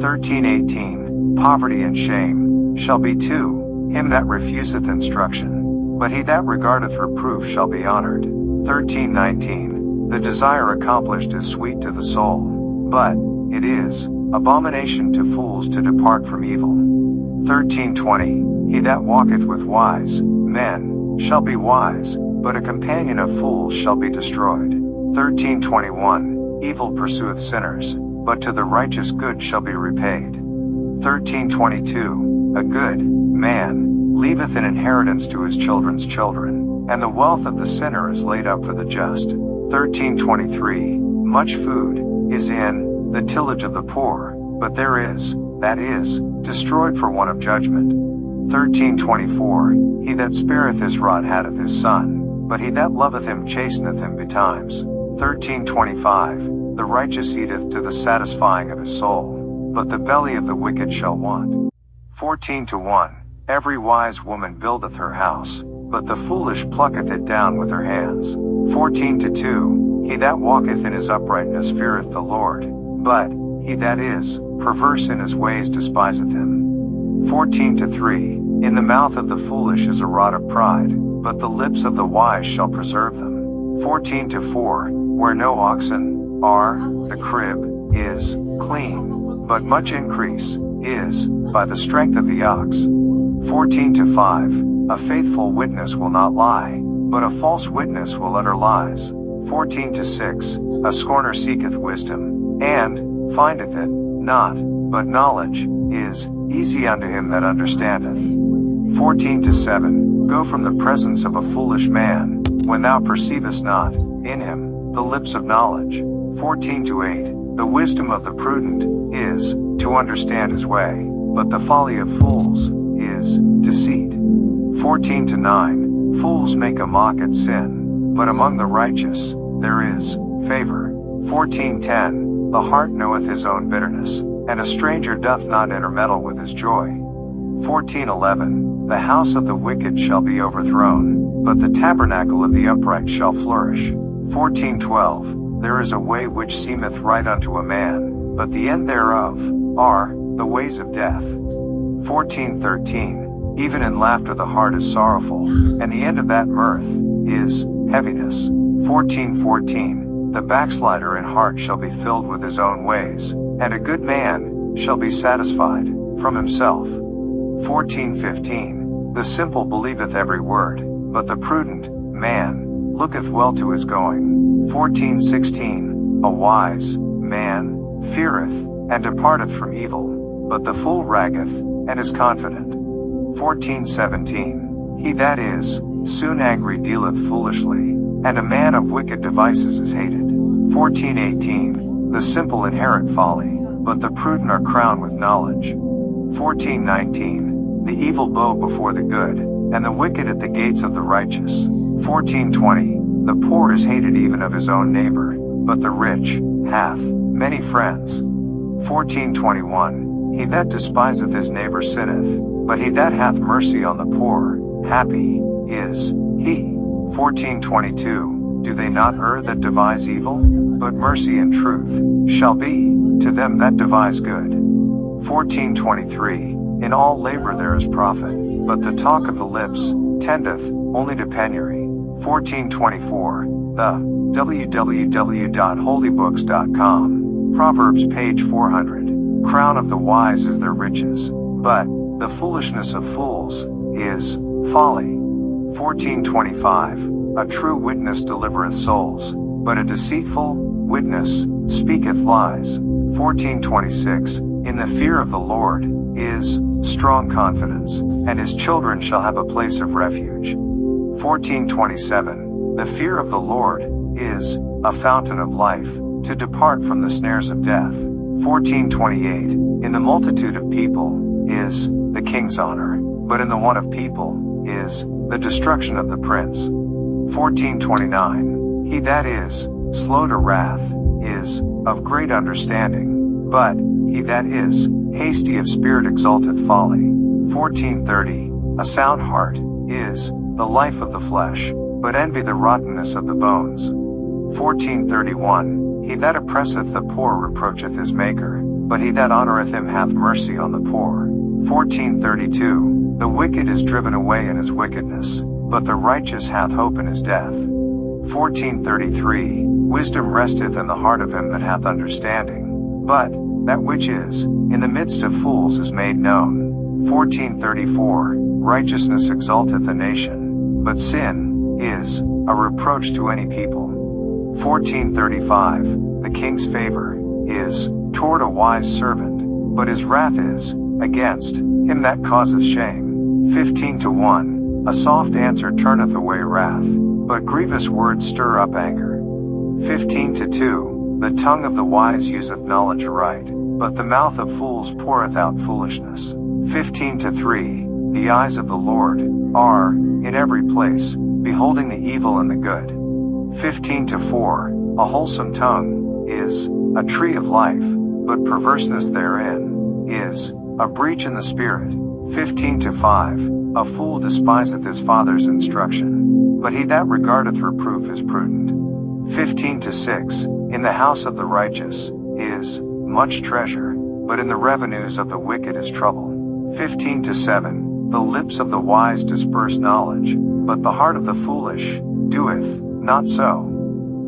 13-18. Poverty and shame shall be to him that refuseth instruction, but he that regardeth reproof shall be honored. 13-19. The desire accomplished is sweet to the soul, but it is abomination to fools to depart from evil. 13-20. He that walketh with wise men shall be wise, but a companion of fools shall be destroyed. 13-21. Evil pursueth sinners, but to the righteous good shall be repaid. 13-22. A good man leaveth an inheritance to his children's children, and the wealth of the sinner is laid up for the just. 13-23. Much food is in the tillage of the poor, but there is, that is, destroyed for want of judgment. 13-24. He that spareth his rod hateth his son, but he that loveth him chasteneth him betimes. 13-25. The righteous eateth to the satisfying of his soul, but the belly of the wicked shall want. 14-1. Every wise woman buildeth her house, but the foolish plucketh it down with her hands. 14-2. He that walketh in his uprightness feareth the Lord, but he that is perverse in his ways despiseth him. 14-3. In the mouth of the foolish is a rod of pride, but the lips of the wise shall preserve them. 14-4. Where no oxen are, the crib is clean, but much increase is by the strength of the ox. 14-5. A faithful witness will not lie, but a false witness will utter lies. 14-6. A scorner seeketh wisdom, and findeth it not, but knowledge is easy unto him that understandeth. 14-7. Go from the presence of a foolish man, when thou perceivest not in him the lips of knowledge. 14-8. The wisdom of the prudent is to understand his way, but the folly of fools is deceit. 14-9. Fools make a mock at sin, but among the righteous there is favor. 14-10. The heart knoweth his own bitterness, and a stranger doth not intermeddle with his joy. 14-11. The house of the wicked shall be overthrown, but the tabernacle of the upright shall flourish. 14-12. There is a way which seemeth right unto a man, but the end thereof are the ways of death. 14-13. Even in laughter the heart is sorrowful, and the end of that mirth is heaviness. 14-14. The backslider in heart shall be filled with his own ways, and a good man shall be satisfied from himself. 14-15. The simple believeth every word, but the prudent man looketh well to his going. 14:16. A wise man feareth, and departeth from evil, but the fool raggeth, and is confident. 14:17. He that is soon angry dealeth foolishly, and a man of wicked devices is hated. 14:18. The simple inherit folly, but the prudent are crowned with knowledge. 14:19. The evil bow before the good, and the wicked at the gates of the righteous. 14:20. The poor is hated even of his own neighbor, but the rich hath many friends. 14:21. He that despiseth his neighbor sinneth, but he that hath mercy on the poor, happy is he. 14:22. Do they not err that devise evil? But mercy and truth shall be to them that devise good. 14:23. In all labor there is profit, but the talk of the lips tendeth only to penury. 14:24. The www.holybooks.com. Proverbs page 400. Crown of the wise is their riches, but the foolishness of fools is folly. 14:25. A true witness delivereth souls, but a deceitful witness speaketh lies. 14:26. In the fear of the Lord is strong confidence, and his children shall have a place of refuge. 14:27. The fear of the Lord is a fountain of life, to depart from the snares of death. 14:28. In the multitude of people is the king's honor, but in the want of people is the destruction of the prince. 14:29. He that is slow to wrath is of great understanding, but he that is hasty of spirit exalteth folly. 14:30. A sound heart is the life of the flesh, but envy the rottenness of the bones. 14:31. He that oppresseth the poor reproacheth his maker, but he that honoreth him hath mercy on the poor. 14:32. The wicked is driven away in his wickedness, but the righteous hath hope in his death. 14:33. Wisdom resteth in the heart of him that hath understanding, but that which is in the midst of fools is made known. 14:34. Righteousness exalteth a nation, but sin is a reproach to any people. 14:35. The king's favor is toward a wise servant, but his wrath is against him that causeth shame. 15:1. A soft answer turneth away wrath, but grievous words stir up anger. 15:2. The tongue of the wise useth knowledge aright, but the mouth of fools poureth out foolishness. 15:3. The eyes of the Lord are in every place, beholding the evil and the good. 15:4. A wholesome tongue is a tree of life, but perverseness therein is a breach in the spirit. 15:5. A fool despiseth his father's instruction, but he that regardeth reproof is prudent. 15:6. In the house of the righteous is much treasure, but in the revenues of the wicked is trouble. 15:7. The lips of the wise disperse knowledge, but the heart of the foolish doeth not so.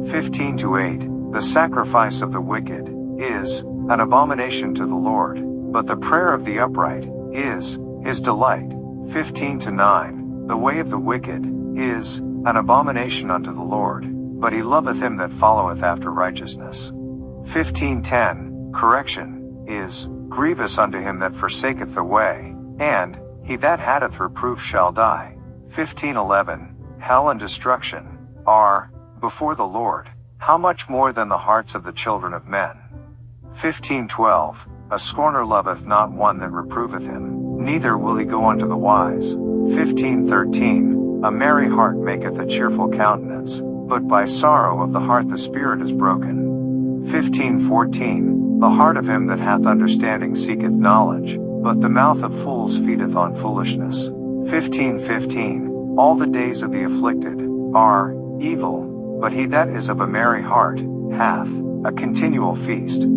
15:8. The sacrifice of the wicked is an abomination to the Lord, but the prayer of the upright is his delight. 15:9. The way of the wicked is an abomination unto the Lord, but he loveth him that followeth after righteousness. 15:10. Correction is grievous unto him that forsaketh the way, and he that hateth reproof shall die. 15:11. Hell and destruction are before the Lord, how much more than the hearts of the children of men. 15:12. A scorner loveth not one that reproveth him, neither will he go unto the wise. 15:13. A merry heart maketh a cheerful countenance, but by sorrow of the heart the spirit is broken. 15:14. The heart of him that hath understanding seeketh knowledge, but the mouth of fools feedeth on foolishness. 15:15. All the days of the afflicted are evil, but he that is of a merry heart hath a continual feast.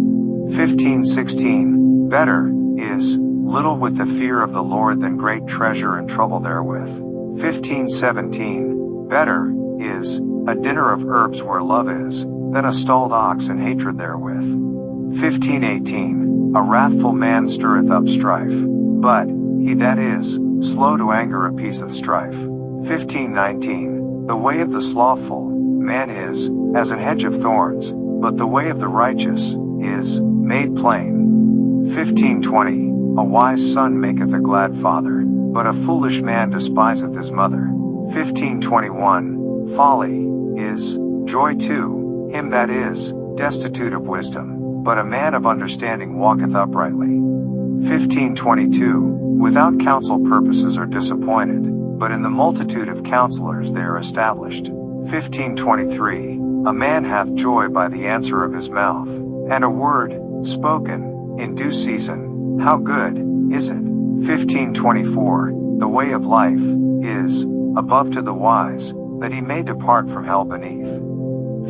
15:16. Better is little with the fear of the Lord than great treasure and trouble therewith. 15:17. Better is a dinner of herbs where love is, than a stalled ox and hatred therewith. 15:18. A wrathful man stirreth up strife, but he that is slow to anger appeaseth strife. 15:19. The way of the slothful man is as an hedge of thorns, but the way of the righteous is made plain. 15:20. A wise son maketh a glad father, but a foolish man despiseth his mother. 15:21. Folly is joy to him that is destitute of wisdom, but a man of understanding walketh uprightly. 15:22. Without counsel purposes are disappointed, but in the multitude of counselors they are established. 15:23. A man hath joy by the answer of his mouth, and a word spoken in due season, how good is it? 15:24. The way of life is above to the wise, that he may depart from hell beneath.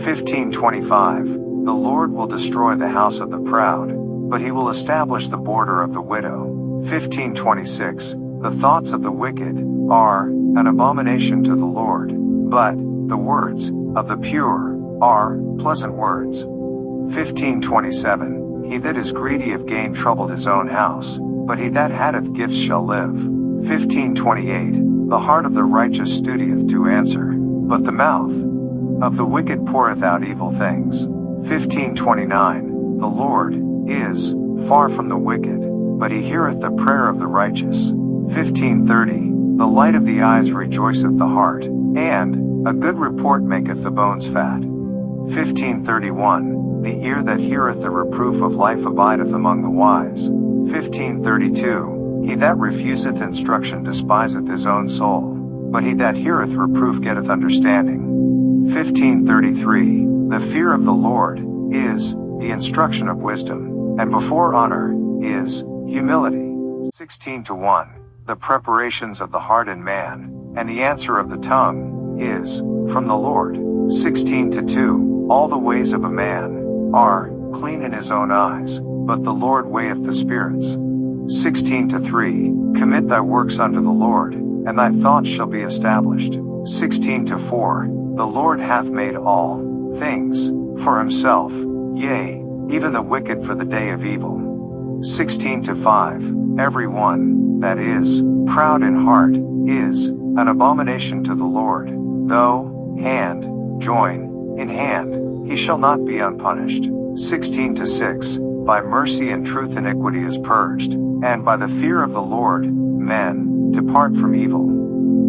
15:25. The Lord will destroy the house of the proud, but he will establish the border of the widow. 15:26. The thoughts of the wicked are an abomination to the Lord, but the words of the pure are pleasant words. 15:27. He that is greedy of gain troubled his own house, but he that hath gifts shall live. 15:28. The heart of the righteous studieth to answer, but the mouth of the wicked poureth out evil things. 15:29. The Lord is far from the wicked, but he heareth the prayer of the righteous. 15:30. The light of the eyes rejoiceth the heart, and a good report maketh the bones fat. 15:31. The ear that heareth the reproof of life abideth among the wise. 15:32. He that refuseth instruction despiseth his own soul, but he that heareth reproof getteth understanding. 15:33. The fear of the Lord is the instruction of wisdom, and before honor is humility. 16:1. The preparations of the heart in man, and the answer of the tongue, is from the Lord. 16:2. All the ways of a man are clean in his own eyes, but the Lord weigheth the spirits. 16:3. Commit thy works unto the Lord, and thy thoughts shall be established. 16:4. The Lord hath made all things for himself, yea, even the wicked for the day of evil. 16:5. Every one that is proud in heart is an abomination to the Lord. Though hand join in hand, he shall not be unpunished. 16:6. By mercy and truth iniquity is purged, and by the fear of the Lord men depart from evil.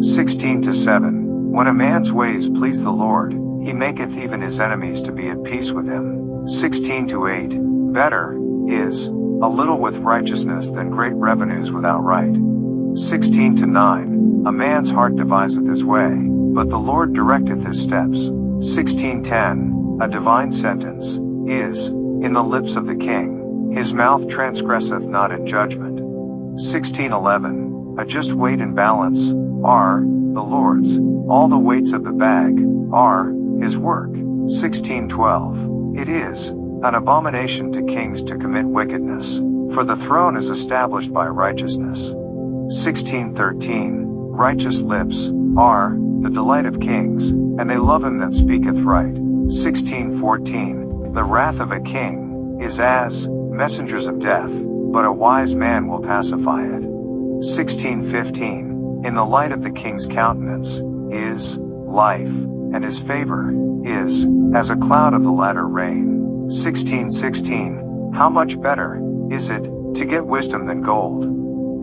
16:7. When a man's ways please the Lord, he maketh even his enemies to be at peace with him. 16:8. Better is a little with righteousness than great revenues without right. 16:9. A man's heart deviseth his way, but the Lord directeth his steps. 16:10. A divine sentence is in the lips of the king, his mouth transgresseth not in judgment. 16:11. A just weight and balance are the Lord's, all the weights of the bag are his work. 16:12. It is an abomination to kings to commit wickedness, for the throne is established by righteousness. 16:13. Righteous lips are the delight of kings, and they love him that speaketh right. 16:14. The wrath of a king is as messengers of death, but a wise man will pacify it. 16:15. In the light of the king's countenance is life, and his favor is as a cloud of the latter rain. 16:16. How much better is it to get wisdom than gold,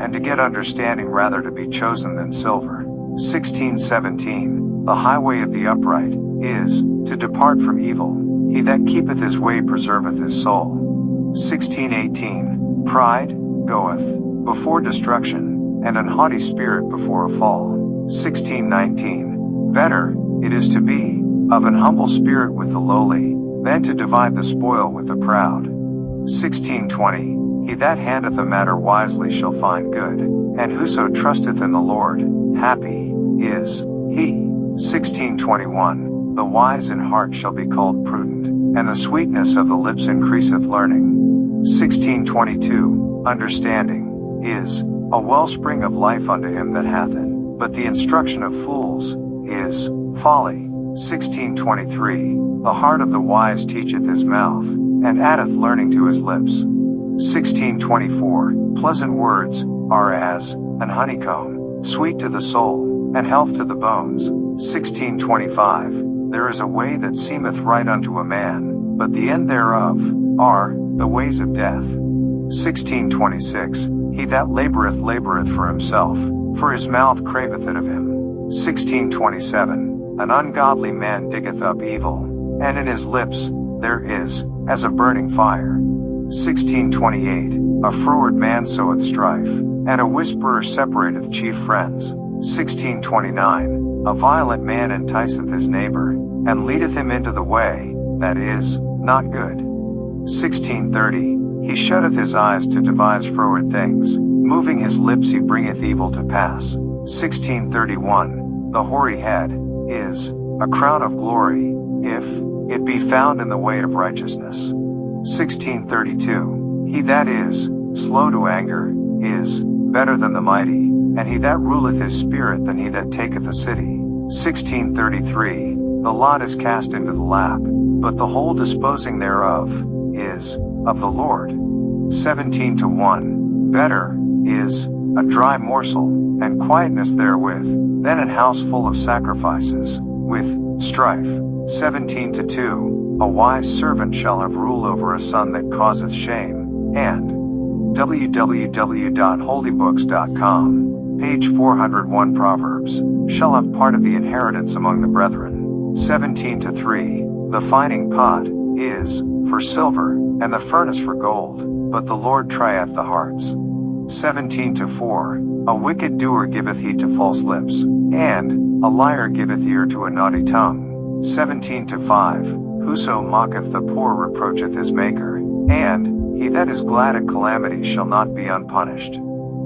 and to get understanding rather to be chosen than silver. 16:17. The highway of the upright is to depart from evil. He that keepeth his way preserveth his soul. 16:18. Pride goeth before destruction, and an haughty spirit before a fall. 16:19. Better it is to be of an humble spirit with the lowly, than to divide the spoil with the proud. 16:20. He that handleth a matter wisely shall find good, and whoso trusteth in the Lord, happy is he. 16:21. The wise in heart shall be called prudent, and the sweetness of the lips increaseth learning. 16:22. Understanding is a wellspring of life unto him that hath it, but the instruction of fools is folly. 16:23. The heart of the wise teacheth his mouth, and addeth learning to his lips. 16:24. Pleasant words are as an honeycomb, sweet to the soul, and health to the bones. 16:25. There is a way that seemeth right unto a man, but the end thereof are the ways of death. 16:26. He that laboureth for himself, for his mouth craveth it of him. 16:27. An ungodly man diggeth up evil, and in his lips there is as a burning fire. 16:28. A froward man soweth strife, and a whisperer separateth chief friends. 16:29. A violent man enticeth his neighbor, and leadeth him into the way that is not good. 16:30. He shutteth his eyes to devise froward things, moving his lips he bringeth evil to pass. 16:31. The hoary head is a crown of glory, if it be found in the way of righteousness. 16:32. He that is slow to anger is better than the mighty, and he that ruleth his spirit than he that taketh a city. 16:33. The lot is cast into the lap, but the whole disposing thereof is of the Lord. 17:1. Better is a dry morsel, and quietness therewith, than an house full of sacrifices, with strife. 17:2. A wise servant shall have rule over a son that causeth shame, and www.holybooks.com, page 401. Proverbs shall have part of the inheritance among the brethren. 17:3. The fining pot is for silver, and the furnace for gold, but the Lord trieth the hearts. 17:4. A wicked doer giveth heed to false lips, and a liar giveth ear to a naughty tongue. 17:5. Whoso mocketh the poor reproacheth his maker, and he that is glad at calamity shall not be unpunished.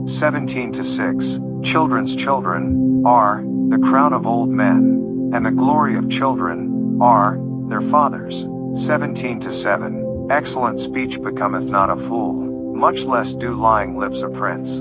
17:6. Children's children are the crown of old men, and the glory of children are their fathers. 17:7. Excellent speech becometh not a fool, much less do lying lips a prince.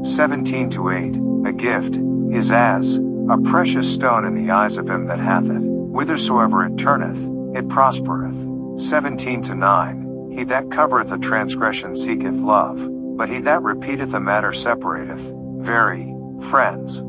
17:8. A gift is as a precious stone in the eyes of him that hath it, whithersoever it turneth, it prospereth. 17:9. He that covereth a transgression seeketh love, but he that repeateth a matter separateth very friends.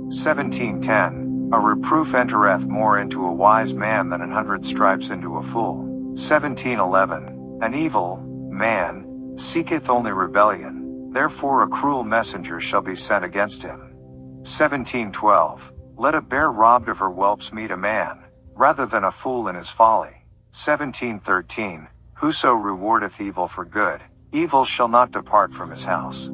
17:10. A reproof entereth more into a wise man than 100 stripes into a fool. 17:11. An evil man seeketh only rebellion, therefore a cruel messenger shall be sent against him. 17:12. Let a bear robbed of her whelps meet a man, rather than a fool in his folly. 17:13. Whoso rewardeth evil for good, evil shall not depart from his house.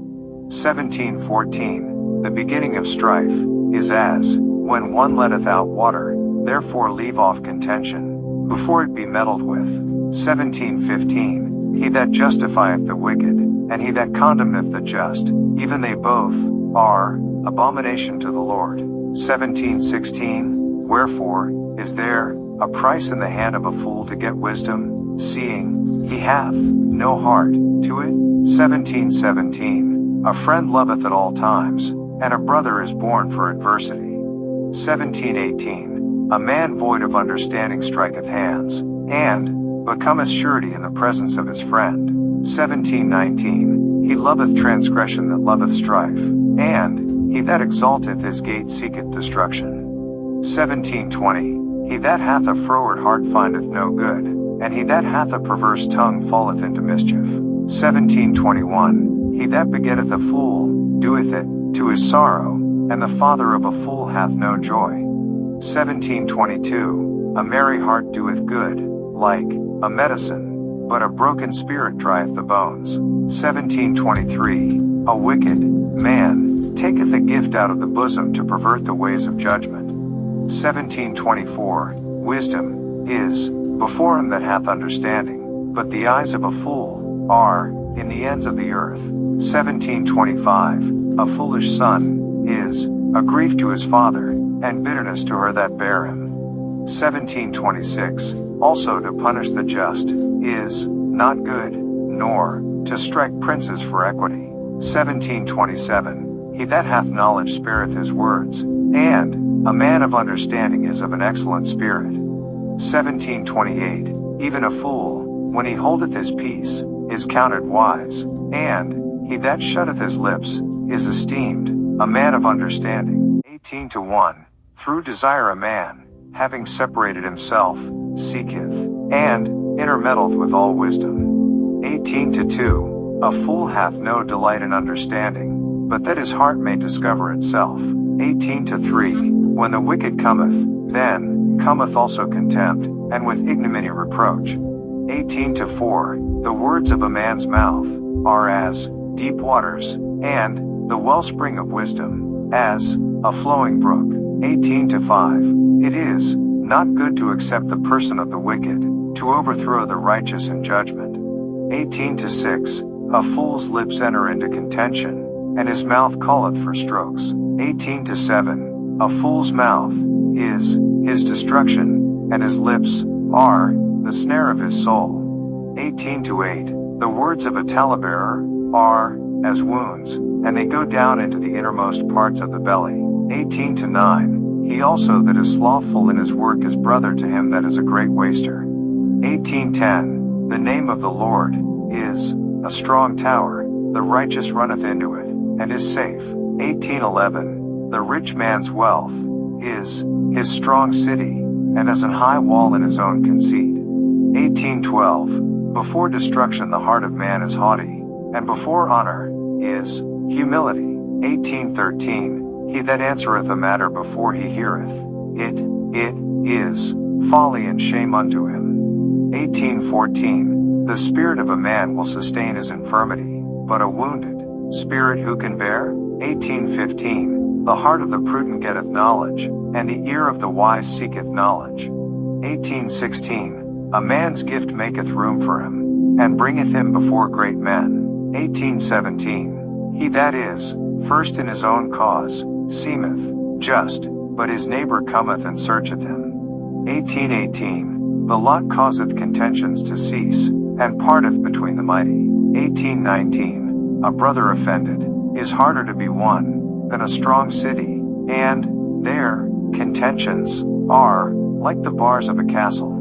17:14. The beginning of strife is as when one letteth out water, therefore leave off contention, before it be meddled with. 17:15. He that justifieth the wicked, and he that condemneth the just, even they both are abomination to the Lord. 17:16. Wherefore is there a price in the hand of a fool to get wisdom, seeing he hath no heart to it? 17:17. A friend loveth at all times, and a brother is born for adversity. 17:18. A man void of understanding striketh hands, and becometh surety in the presence of his friend. 17:19. He loveth transgression that loveth strife, and he that exalteth his gate seeketh destruction. 17:20. He that hath a froward heart findeth no good, and he that hath a perverse tongue falleth into mischief. 17:21. He that begetteth a fool doeth it to his sorrow, and the father of a fool hath no joy. 17:22. A merry heart doeth good, like a medicine, but a broken spirit drieth the bones. 17:23. A wicked man taketh a gift out of the bosom to pervert the ways of judgment. 17:24. Wisdom is before him that hath understanding, but the eyes of a fool are in the ends of the earth. 17:25. A foolish son is a grief to his father, and bitterness to her that bare him. 17:26. Also to punish the just is not good, nor to strike princes for equity. 17:27. He that hath knowledge spareth his words, and a man of understanding is of an excellent spirit. 17:28. Even a fool, when he holdeth his peace, is counted wise, and he that shutteth his lips is esteemed a man of understanding. 18:1. through desire a man, having separated himself, seeketh, and intermeddleth with all wisdom. 18-2. A fool hath no delight in understanding, but that his heart may discover itself. 18-3. When the wicked cometh, then cometh also contempt, and with ignominy reproach. 18-4. The words of a man's mouth are as deep waters, and the wellspring of wisdom as a flowing brook. 18-5. It is not good to accept the person of the wicked, to overthrow the righteous in judgment. 18-6. A fool's lips enter into contention, and his mouth calleth for strokes. 18-7. A fool's mouth is his destruction, and his lips are the snare of his soul. 18-8. The words of a talebearer are as wounds, and they go down into the innermost parts of the belly. 18-9. He also that is slothful in his work is brother to him that is a great waster. 18-10. The name of the Lord is a strong tower, the righteous runneth into it, and is safe. 18-11. The rich man's wealth is his strong city, and as an high wall in his own conceit. 18-12. Before destruction the heart of man is haughty, and before honor is humility. 18-13. He that answereth a matter before he heareth it is folly and shame unto him. 18-14. The spirit of a man will sustain his infirmity, but a wounded spirit who can bear? 18-15. The heart of the prudent getteth knowledge, and the ear of the wise seeketh knowledge. 18-16. A man's gift maketh room for him, and bringeth him before great men. 18-17. He that is first in his own cause seemeth just, but his neighbor cometh and searcheth him. 18-18. The lot causeth contentions to cease, and parteth between the mighty. 18-19. A brother offended is harder to be won than a strong city, and their contentions are like the bars of a castle.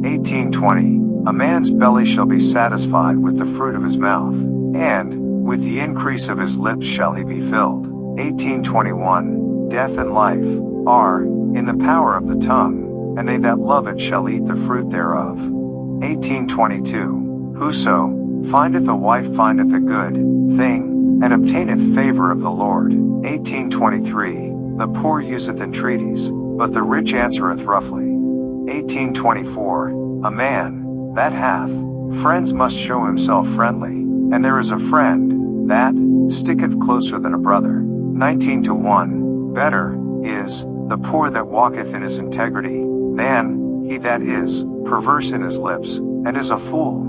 18-20. A man's belly shall be satisfied with the fruit of his mouth, and with the increase of his lips shall he be filled. 18-21. Death and life are in the power of the tongue, and they that love it shall eat the fruit thereof. 18-22. Whoso findeth a wife findeth a good thing, and obtaineth favor of the Lord. 18-23. The poor useth entreaties, but the rich answereth roughly. 18-24. A man that hath friends must show himself friendly, and there is a friend that sticketh closer than a brother. 19-1. Better is the poor that walketh in his integrity, than he that is perverse in his lips, and is a fool.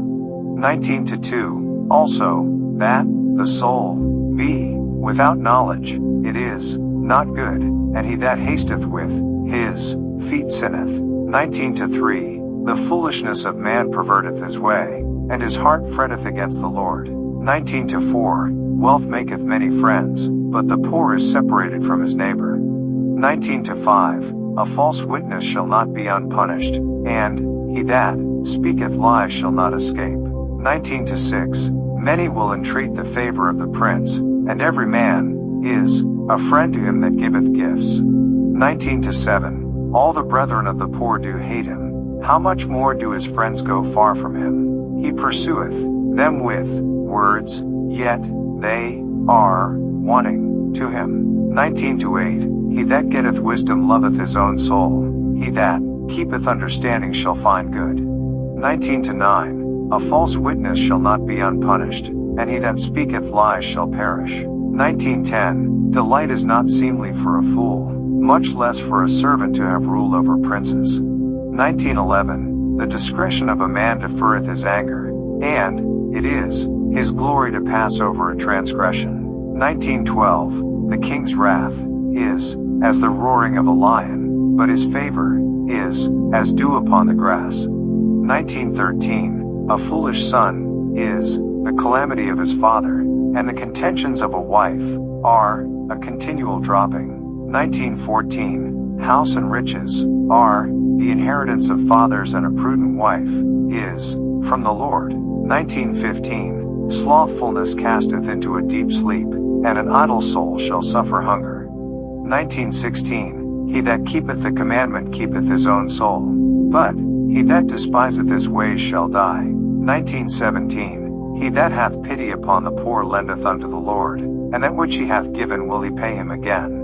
19-2. Also, that the soul be without knowledge, it is not good, and he that hasteth with his feet sinneth. 19-3. The foolishness of man perverteth his way, and his heart fretteth against the Lord. 19-4. Wealth maketh many friends, but the poor is separated from his neighbor. 19-5. A false witness shall not be unpunished, and he that speaketh lies shall not escape. 19-6. Many will entreat the favor of the prince, and every man is a friend to him that giveth gifts. 19-7. All the brethren of the poor do hate him, how much more do his friends go far from him? He pursueth them with words, yet they are wanting to him. 19-8. He that getteth wisdom loveth his own soul, he that keepeth understanding shall find good. 19-9. A false witness shall not be unpunished, and he that speaketh lies shall perish. 19-10. Delight is not seemly for a fool, much less for a servant to have rule over princes. 19-11. The discretion of a man deferreth his anger, and it is his glory to pass over a transgression. 19-12. The king's wrath is as the roaring of a lion, but his favor is as dew upon the grass. 19-13. A foolish son is the calamity of his father, and the contentions of a wife are a continual dropping. 19-14. House and riches are the inheritance of fathers, and a prudent wife is from the Lord. 19-15. Slothfulness casteth into a deep sleep, and an idle soul shall suffer hunger. 19-16. He that keepeth the commandment keepeth his own soul. But he that despiseth his ways shall die. 19:17. He that hath pity upon the poor lendeth unto the Lord, and that which he hath given will he pay him again.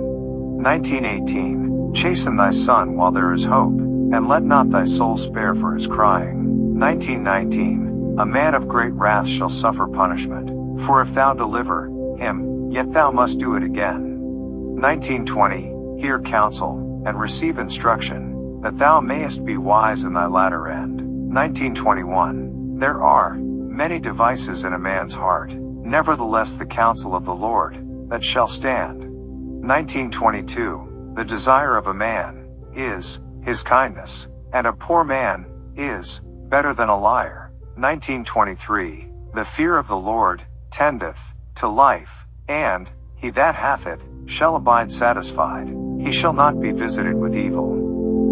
19:18. Chasten thy son while there is hope, and let not thy soul spare for his crying. 19:19. A man of great wrath shall suffer punishment, for if thou deliver him, yet thou must do it again. 19:20. Hear counsel, and receive instruction, that thou mayest be wise in thy latter end. 19:21. There are many devices in a man's heart, nevertheless the counsel of the Lord, that shall stand. 19:22. The desire of a man is his kindness, and a poor man is better than a liar. 19:23. The fear of the Lord tendeth to life, and he that hath it shall abide satisfied. He shall not be visited with evil.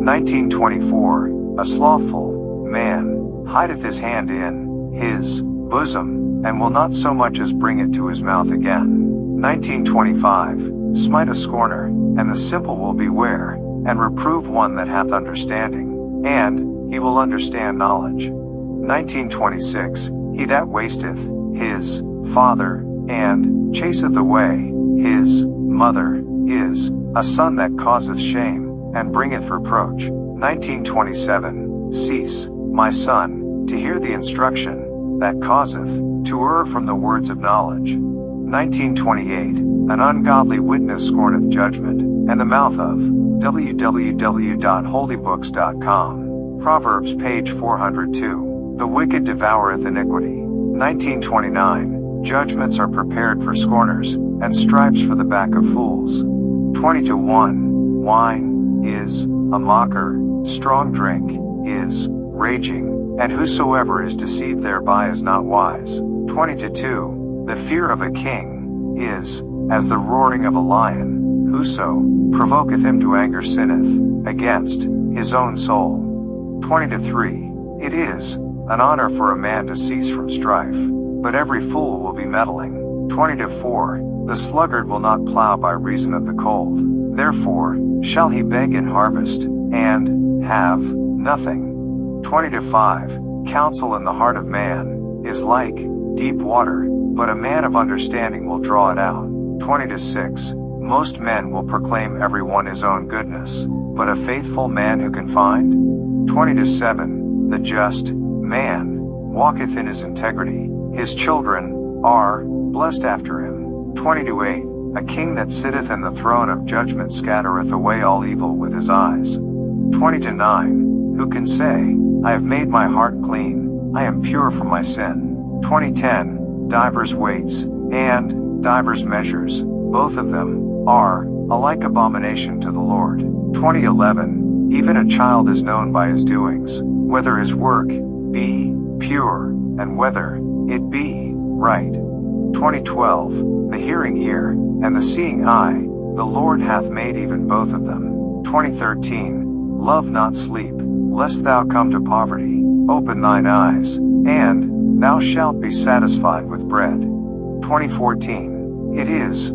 19:24. A slothful man hideth his hand in his bosom, and will not so much as bring it to his mouth again. 19:25. Smite a scorner, and the simple will beware, and reprove one that hath understanding, and he will understand knowledge. 19:26. He that wasteth his father, and chaseth away his mother, is a son that causeth shame, and bringeth reproach. 19:27. Cease, my son, to hear the instruction, that causeth to err from the words of knowledge. 19:28. An ungodly witness scorneth judgment, and the mouth of www.holybooks.com. Proverbs page 402. The wicked devoureth iniquity. 19:29. Judgments are prepared for scorners, and stripes for the back of fools. 20:1. Wine is a mocker, strong drink is raging, and whosoever is deceived thereby is not wise. 20:2. The fear of a king is as the roaring of a lion, whoso provoketh him to anger sinneth against his own soul. 20:3. It is an honor for a man to cease from strife, but every fool will be meddling. 20:4. The sluggard will not plow by reason of the cold, therefore shall he beg in harvest, and have nothing. 20:5. Counsel in the heart of man is like deep water, but a man of understanding will draw it out. 20:6. Most men will proclaim every one his own goodness, but a faithful man who can find? 20:7. The just man walketh in his integrity, his children are blessed after him. 20:8. A king that sitteth in the throne of judgment scattereth away all evil with his eyes. 20:9. Who can say, I have made my heart clean, I am pure from my sin? 20:10. Divers weights, and divers measures, both of them, are alike abomination to the Lord. 20:11. Even a child is known by his doings, whether his work be pure, and whether it be right. 20:12. The hearing ear, and the seeing eye, the Lord hath made even both of them. 20:13. Love not sleep, lest thou come to poverty, open thine eyes, and thou shalt be satisfied with bread. 20:14. It is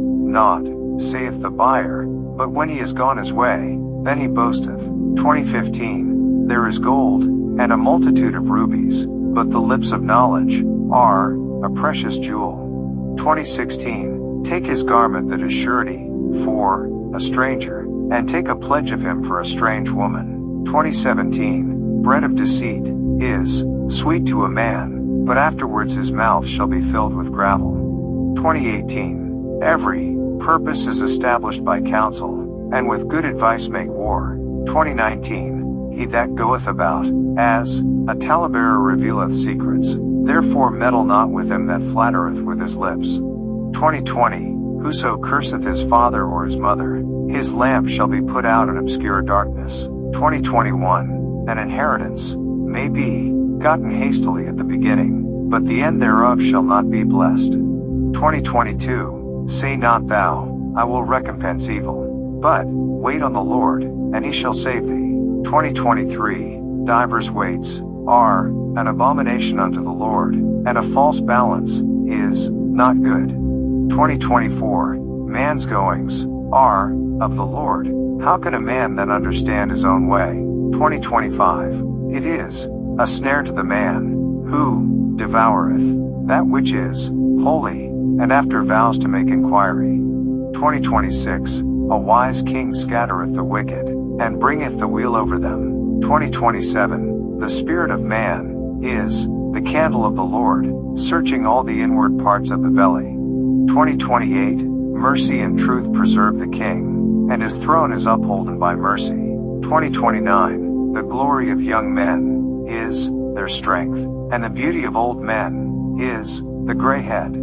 not, saith the buyer, but when he is gone his way, then he boasteth. 20:15. There is gold, and a multitude of rubies, but the lips of knowledge are a precious jewel. 20:16. Take his garment that is surety for a stranger, and take a pledge of him for a strange woman. 20:17. Bread of deceit is sweet to a man, but afterwards his mouth shall be filled with gravel. 20:18. Every purpose is established by counsel, and with good advice make war. 20:19. He that goeth about as a talebearer revealeth secrets, therefore meddle not with him that flattereth with his lips. 20:20. Whoso curseth his father or his mother, his lamp shall be put out in obscure darkness. 20:21. An inheritance may be gotten hastily at the beginning, but the end thereof shall not be blessed. 20:22. Say not thou, I will recompense evil, but wait on the Lord, and he shall save thee. 20:23. Divers weights are an abomination unto the Lord, and a false balance is not good. 20:24. Man's goings are of the Lord. How can a man then understand his own way? 2025. It is a snare to the man who devoureth that which is holy, and after vows to make inquiry. 2026. A wise king scattereth the wicked, and bringeth the wheel over them. 2027. The spirit of man is the candle of the Lord, searching all the inward parts of the belly. 2028. Mercy and truth preserve the king, and his throne is upholden by mercy. 2029. The glory of young men is their strength, and the beauty of old men is the gray head.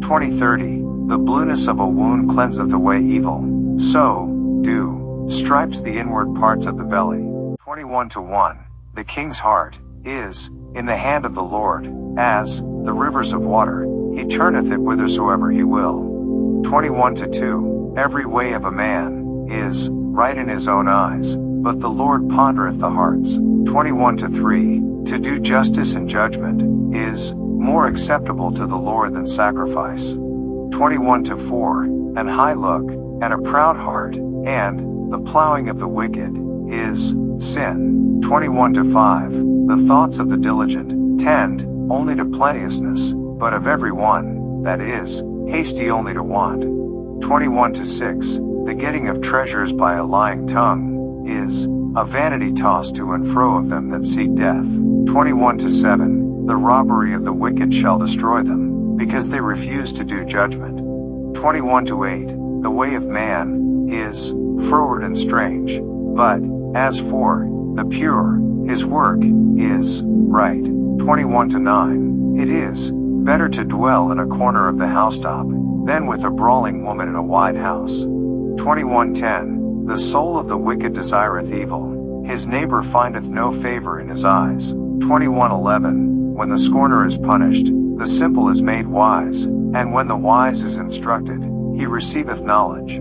2030. The blueness of a wound cleanseth away evil, so do stripes the inward parts of the belly. 21-1. The king's heart is in the hand of the Lord, as the rivers of water, he turneth it whithersoever he will. 21-2. Every way of a man is right in his own eyes, but the Lord pondereth the hearts. 21-3. To do justice and judgment is more acceptable to the Lord than sacrifice. 21-4. An high look, and a proud heart, and the plowing of the wicked is sin. 21-5. The thoughts of the diligent tend only to plenteousness, but of every one that is hasty only to want. 21-6. The getting of treasures by a lying tongue is a vanity tossed to and fro of them that seek death. 21-7. The robbery of the wicked shall destroy them, because they refuse to do judgment. 21-8. The way of man is froward and strange, but as for the pure, his work is right. 21-9. It is better to dwell in a corner of the housetop than with a brawling woman in a wide house. 21-10. The soul of the wicked desireth evil, his neighbor findeth no favor in his eyes. 21-11. When the scorner is punished, the simple is made wise, and when the wise is instructed, he receiveth knowledge.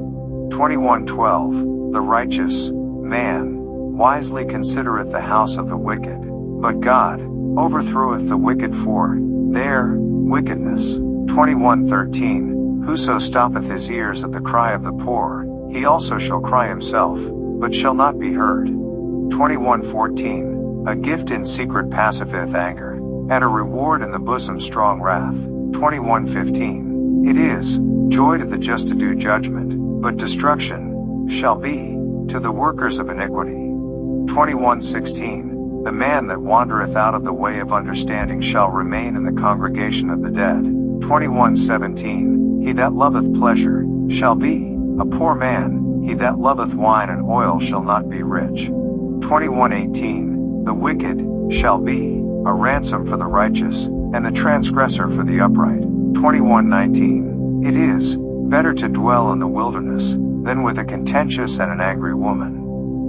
21-12. The righteous man wisely considereth the house of the wicked, but God overthroweth the wicked for their wickedness. 21-13. Whoso stoppeth his ears at the cry of the poor, he also shall cry himself, but shall not be heard. 21-14. A gift in secret passiveth anger, and a reward in the bosom strong wrath. 21-15. It is joy to the just to do judgment, but destruction shall be to the workers of iniquity. 21-16. The man that wandereth out of the way of understanding shall remain in the congregation of the dead. 21-17. He that loveth pleasure shall be a poor man, he that loveth wine and oil shall not be rich. 21-18. The wicked shall be a ransom for the righteous, and the transgressor for the upright. 21-19. It is better to dwell in the wilderness than with a contentious and an angry woman.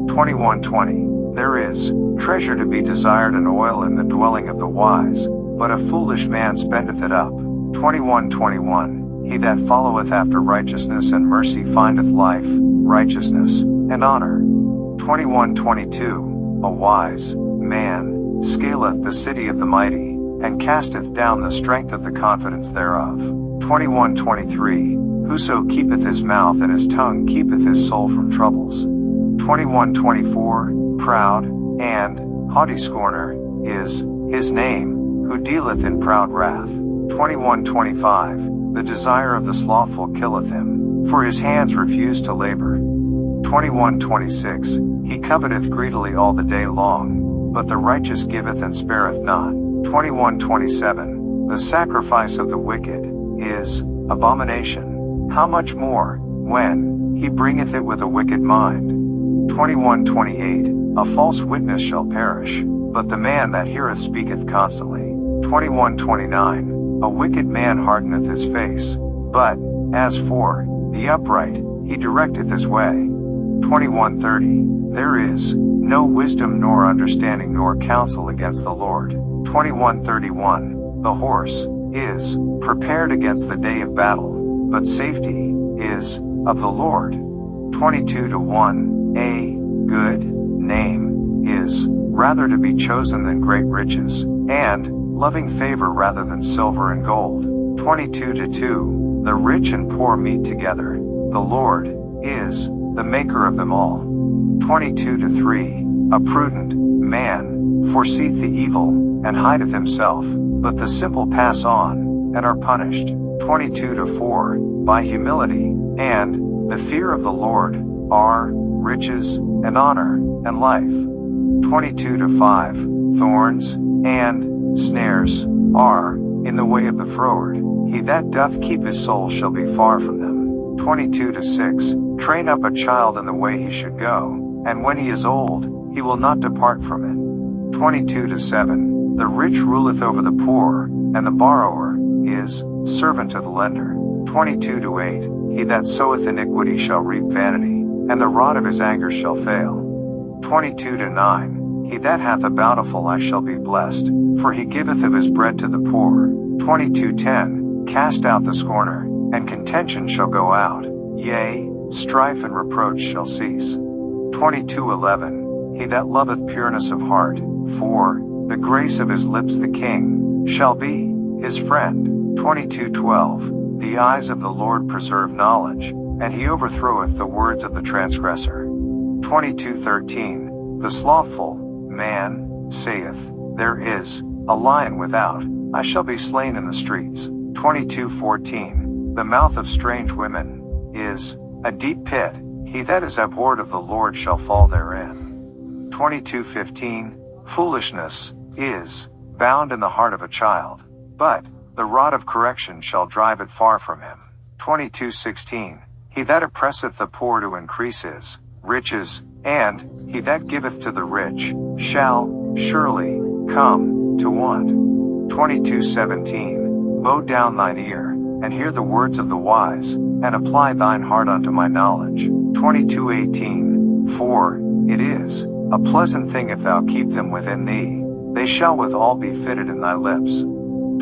21-20. There is treasure to be desired and oil in the dwelling of the wise, but a foolish man spendeth it up. 21-21. He that followeth after righteousness and mercy findeth life, righteousness, and honor. 21-22. A wise man scaleth the city of the mighty, and casteth down the strength of the confidence thereof. 21-23. Whoso keepeth his mouth and his tongue keepeth his soul from troubles. 21-24. Proud and haughty scorner is his name, who dealeth in proud wrath. 21-25. The desire of the slothful killeth him, for his hands refuse to labor. 21-26. He coveteth greedily all the day long, but the righteous giveth and spareth not. 21-27. The sacrifice of the wicked is abomination. How much more, when he bringeth it with a wicked mind? 21-28. A false witness shall perish, but the man that heareth speaketh constantly. 21-29. A wicked man hardeneth his face, but as for the upright, he directeth his way. 21-30. There is no wisdom nor understanding nor counsel against the Lord. 21-31. The horse is prepared against the day of battle, but safety is of the Lord. 22-1. A good name is rather to be chosen than great riches, and loving favor rather than silver and gold. 22-2. The rich and poor meet together. The Lord is the maker of them all. 22-3. A prudent man foreseeth the evil, and hideth himself, but the simple pass on, and are punished. 22-4. By humility, and the fear of the Lord, are riches, and honor, and life. 22-5. Thorns, and snares, are in the way of the froward. He that doth keep his soul shall be far from them. 22-6. Train up a child in the way he should go, and when he is old, he will not depart from it. 22-7. The rich ruleth over the poor, and the borrower is servant to the lender. 22-8. He that soweth iniquity shall reap vanity, and the rod of his anger shall fail. 22-9. He that hath a bountiful eye shall be blessed, for he giveth of his bread to the poor. 22-10. Cast out the scorner, and contention shall go out, yea, strife and reproach shall cease. 22-11. He that loveth pureness of heart, for the grace of his lips the king shall be his friend. 22-12. The eyes of the Lord preserve knowledge, and he overthroweth the words of the transgressor. 22-13. The slothful man saith, There is a lion without, I shall be slain in the streets. 22-14. The mouth of strange women is a deep pit, he that is abhorred of the Lord shall fall therein. 22-15. Foolishness is bound in the heart of a child, but the rod of correction shall drive it far from him. 22-16. He that oppresseth the poor to increase his riches, and he that giveth to the rich, shall surely come to want. 22-17. Bow down thine ear, and hear the words of the wise, and apply thine heart unto my knowledge. 22-18. For it is a pleasant thing if thou keep them within thee, they shall withal be fitted in thy lips.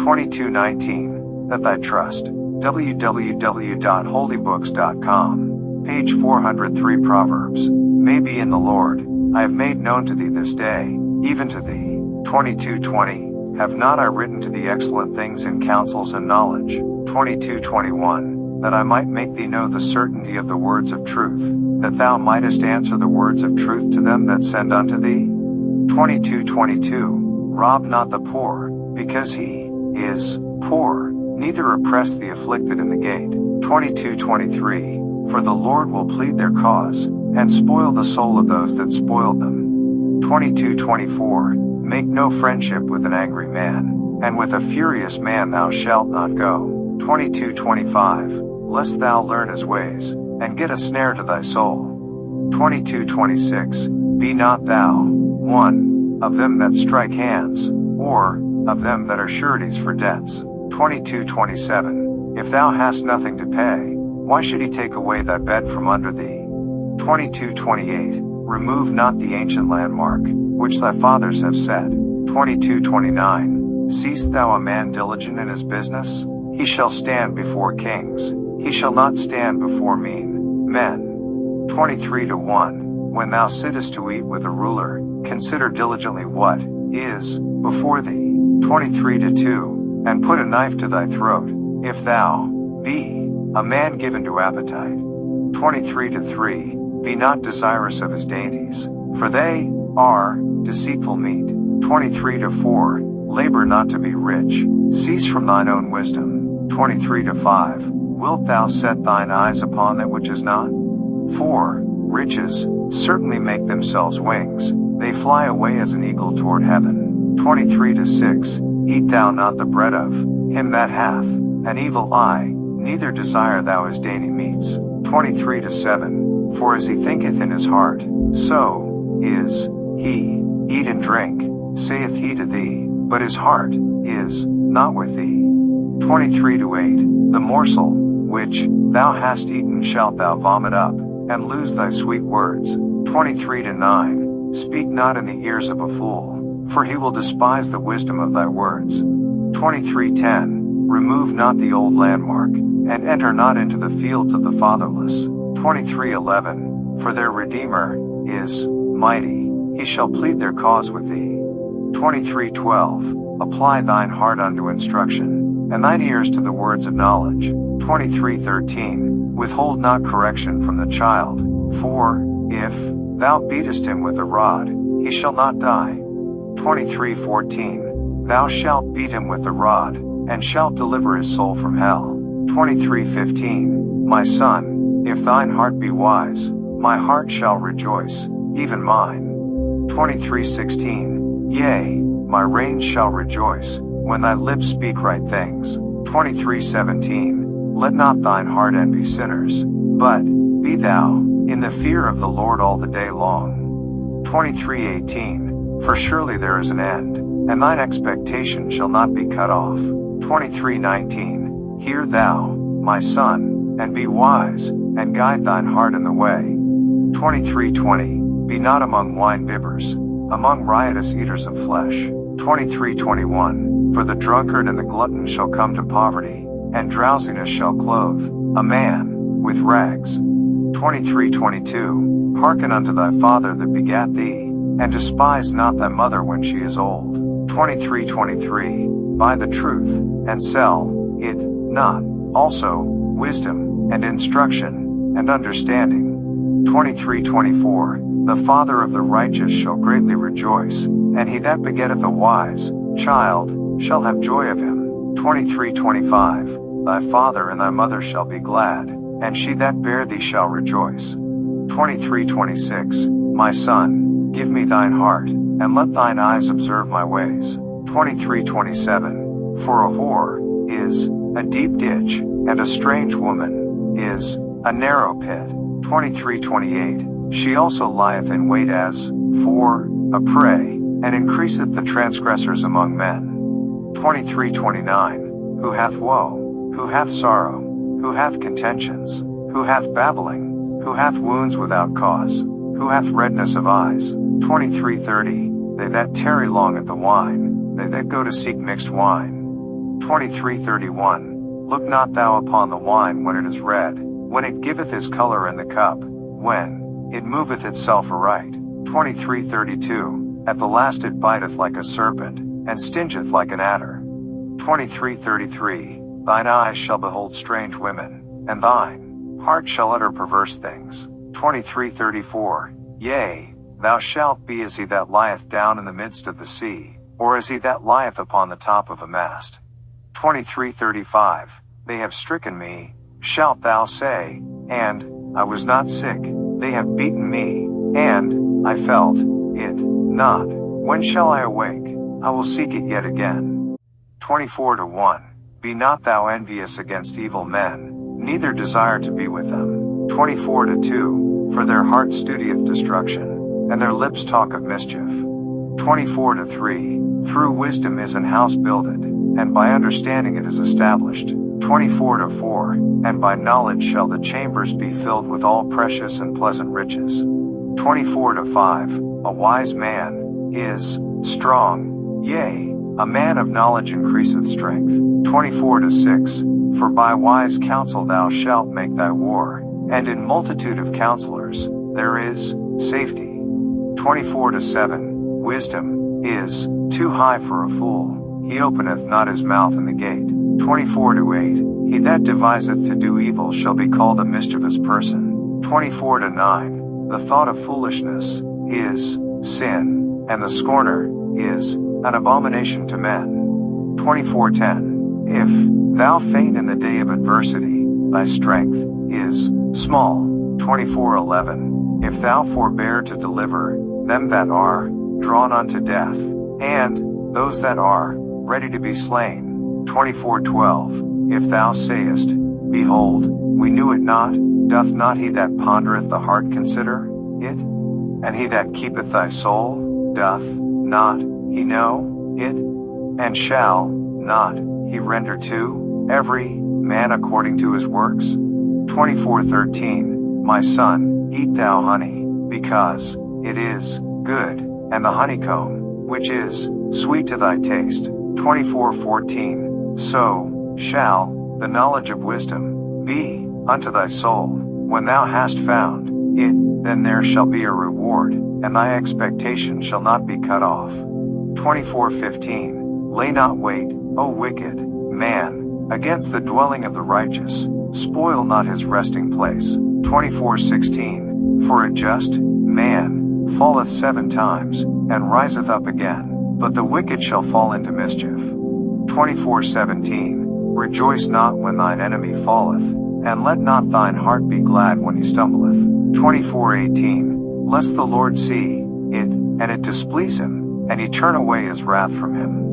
22-19. That thy trust. www.holybooks.com. Page 403. Proverbs. May be in the Lord, I have made known to thee this day, even to thee. 22-20. Have not I written to thee excellent things in counsels and knowledge? 22-21. That I might make thee know the certainty of the words of truth, that thou mightest answer the words of truth to them that send unto thee? 22-22. Rob not the poor, because he is poor, neither oppress the afflicted in the gate. 22-23. For the Lord will plead their cause, and spoil the soul of those that spoiled them. 22-24. Make no friendship with an angry man, and with a furious man thou shalt not go. 22-25. Lest thou learn his ways, and get a snare to thy soul. 22-26. Be not thou one of them that strike hands, or of them that are sureties for debts. 22-27. If thou hast nothing to pay, why should he take away thy bed from under thee? 22-28. Remove not the ancient landmark, which thy fathers have set. 22-29. Seest thou a man diligent in his business? He shall stand before kings, he shall not stand before mean men. 23-1. When thou sittest to eat with a ruler, consider diligently what is before thee. 23-2. And put a knife to thy throat, if thou be a man given to appetite. 23-3. Be not desirous of his dainties, for they are deceitful meat. 23-4. Labor not to be rich, cease from thine own wisdom. 23-5. Wilt thou set thine eyes upon that which is not? 4. Riches certainly make themselves wings, they fly away as an eagle toward heaven. 23-6. Eat thou not the bread of him that hath an evil eye, neither desire thou his dainty meats. 23-7. For as he thinketh in his heart, so is he. Eat and drink, saith he to thee, but his heart is not with thee. 23-8. The morsel which thou hast eaten shalt thou vomit up, and lose thy sweet words. 23-9. Speak not in the ears of a fool, for he will despise the wisdom of thy words. 23-10. Remove not the old landmark, and enter not into the fields of the fatherless. 23-11. For their Redeemer is mighty, he shall plead their cause with thee. 23-12. Apply thine heart unto instruction, and thine ears to the words of knowledge. 23-13. withhold not correction from the child, for, if thou beatest him with a rod, he shall not die. 23:14. Thou shalt beat him with a rod, and shalt deliver his soul from hell. 23:15. My son, if thine heart be wise, my heart shall rejoice, even mine. 23:16. Yea, my reins shall rejoice, when thy lips speak right things. 23:17. Let not thine heart envy sinners, but be thou in the fear of the Lord all the day long. 23:18. For surely there is an end, and thine expectation shall not be cut off. 23:19. Hear thou, my son, and be wise, and guide thine heart in the way. 23:20. Be not among wine bibbers, among riotous eaters of flesh. 23:21. For the drunkard and the glutton shall come to poverty, and drowsiness shall clothe a man with rags. 23:22. Hearken unto thy father that begat thee, and despise not thy mother when she is old. 23:23. Buy the truth, and sell it not, also wisdom, and instruction, and understanding. 23:24. The father of the righteous shall greatly rejoice, and he that begetteth a wise child shall have joy of him. 23:25. Thy father and thy mother shall be glad, and she that bare thee shall rejoice. 23:26. My son, give me thine heart, and let thine eyes observe my ways. 23:27. For a whore is a deep ditch, and a strange woman is a narrow pit. 23:28. She also lieth in wait as for a prey, and increaseth the transgressors among men. 23:29. Who hath woe? Who hath sorrow? Who hath contentions? Who hath babbling? Who hath wounds without cause? Who hath redness of eyes? 23:30. They that tarry long at the wine, they that go to seek mixed wine. 23:31. Look not thou upon the wine when it is red, when it giveth his color in the cup, when it moveth itself aright. 23:32. At the last it biteth like a serpent, and stingeth like an adder. 23:33. Thine eyes shall behold strange women, and thine heart shall utter perverse things. 23:34. Yea, thou shalt be as he that lieth down in the midst of the sea, or as he that lieth upon the top of a mast. 23:35. They have stricken me, shalt thou say, and I was not sick. They have beaten me, and I felt it not. When shall I awake? I will seek it yet again. 24:1. Be not thou envious against evil men, neither desire to be with them. 24:2. For their heart studieth destruction, and their lips talk of mischief. 24:3. Through wisdom is an house builded, and by understanding it is established. 24:4. And by knowledge shall the chambers be filled with all precious and pleasant riches. 24:5. A wise man is strong, yea, a man of knowledge increaseth strength. 24:6. For by wise counsel thou shalt make thy war, and in multitude of counselors there is safety. 24:7. Wisdom is too high for a fool, he openeth not his mouth in the gate. 24:8. He that deviseth to do evil shall be called a mischievous person. 24:9. The thought of foolishness is sin, and the scorner is an abomination to men. 24:10. If thou faint in the day of adversity, thy strength is small. 24:11. If thou forbear to deliver them that are drawn unto death, and those that are ready to be slain. 24:12. If thou sayest, Behold, we knew it not, doth not he that pondereth the heart consider it? And he that keepeth thy soul, doth not he know it? And shall not he render to every man according to his works? 24:13. My son, eat thou honey, because it is good, and the honeycomb, which is sweet to thy taste. 24:14. So shall the knowledge of wisdom be unto thy soul. When thou hast found it, then there shall be a reward, and thy expectation shall not be cut off. 24:15. Lay not wait, O wicked man, against the dwelling of the righteous, spoil not his resting place. 24:16. For a just man falleth 7 times, and riseth up again, but the wicked shall fall into mischief. 24:17. Rejoice not when thine enemy falleth, and let not thine heart be glad when he stumbleth. 24:18. Lest the Lord see it, and it displease him, and he turn away his wrath from him.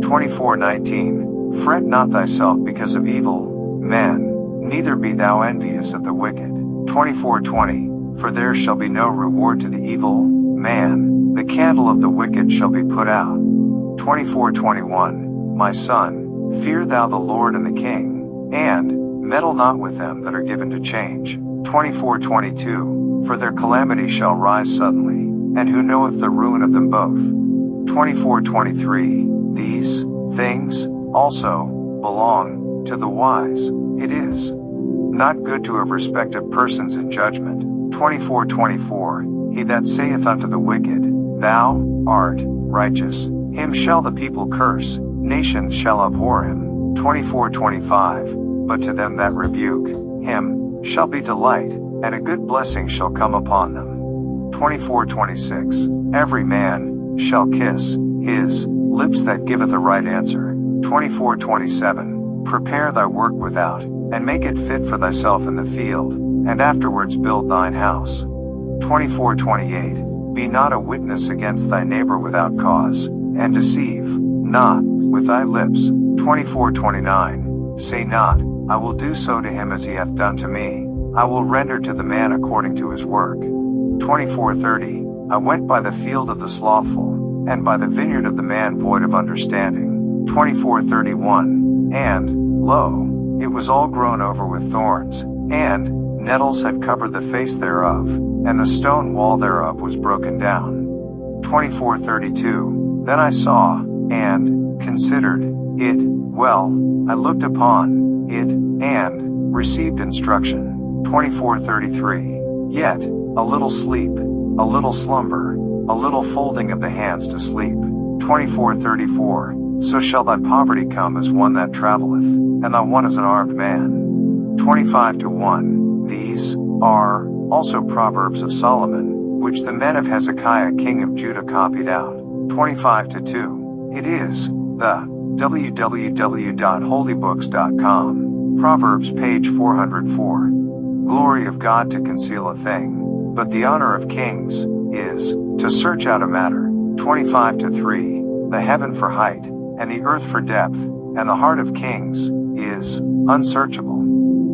24:19. Fret not thyself because of evil men, neither be thou envious at the wicked. 24:20. For there shall be no reward to the evil man, the candle of the wicked shall be put out. 24:21. My son, fear thou the Lord and the king, and meddle not with them that are given to change. 24:22. For their calamity shall rise suddenly, and who knoweth the ruin of them both. 24:23. These things also belong to the wise. It is not good to have respect of persons in judgment. 24:24. He that saith unto the wicked, Thou art righteous, him shall the people curse, nations shall abhor him. 24:25. But to them that rebuke him shall be delight, and a good blessing shall come upon them. 24:26. Every man shall kiss his lips that giveth a right answer. 24:27. Prepare thy work without, and make it fit for thyself in the field, and afterwards build thine house. 24:28. Be not a witness against thy neighbor without cause, and deceive not with thy lips. 24:29. Say not, I will do so to him as he hath done to me. I will render to the man according to his work. 24:30. I went by the field of the slothful, and by the vineyard of the man void of understanding. 24:31. And, lo, it was all grown over with thorns, and nettles had covered the face thereof, and the stone wall thereof was broken down. 24:32. Then I saw, and considered it well. I looked upon it, and received instruction. 24:33. Yet, a little sleep, a little slumber, a little folding of the hands to sleep. 24:34. So shall thy poverty come as one that travelleth, and thy want as an armed man. 25:1. These are also Proverbs of Solomon, which the men of Hezekiah king of Judah copied out. 25:2. It is the www.holybooks.com. Proverbs page 404. Glory of God to conceal a thing, but the honor of kings is to search out a matter. 25:3. The heaven for height, and the earth for depth, and the heart of kings is unsearchable.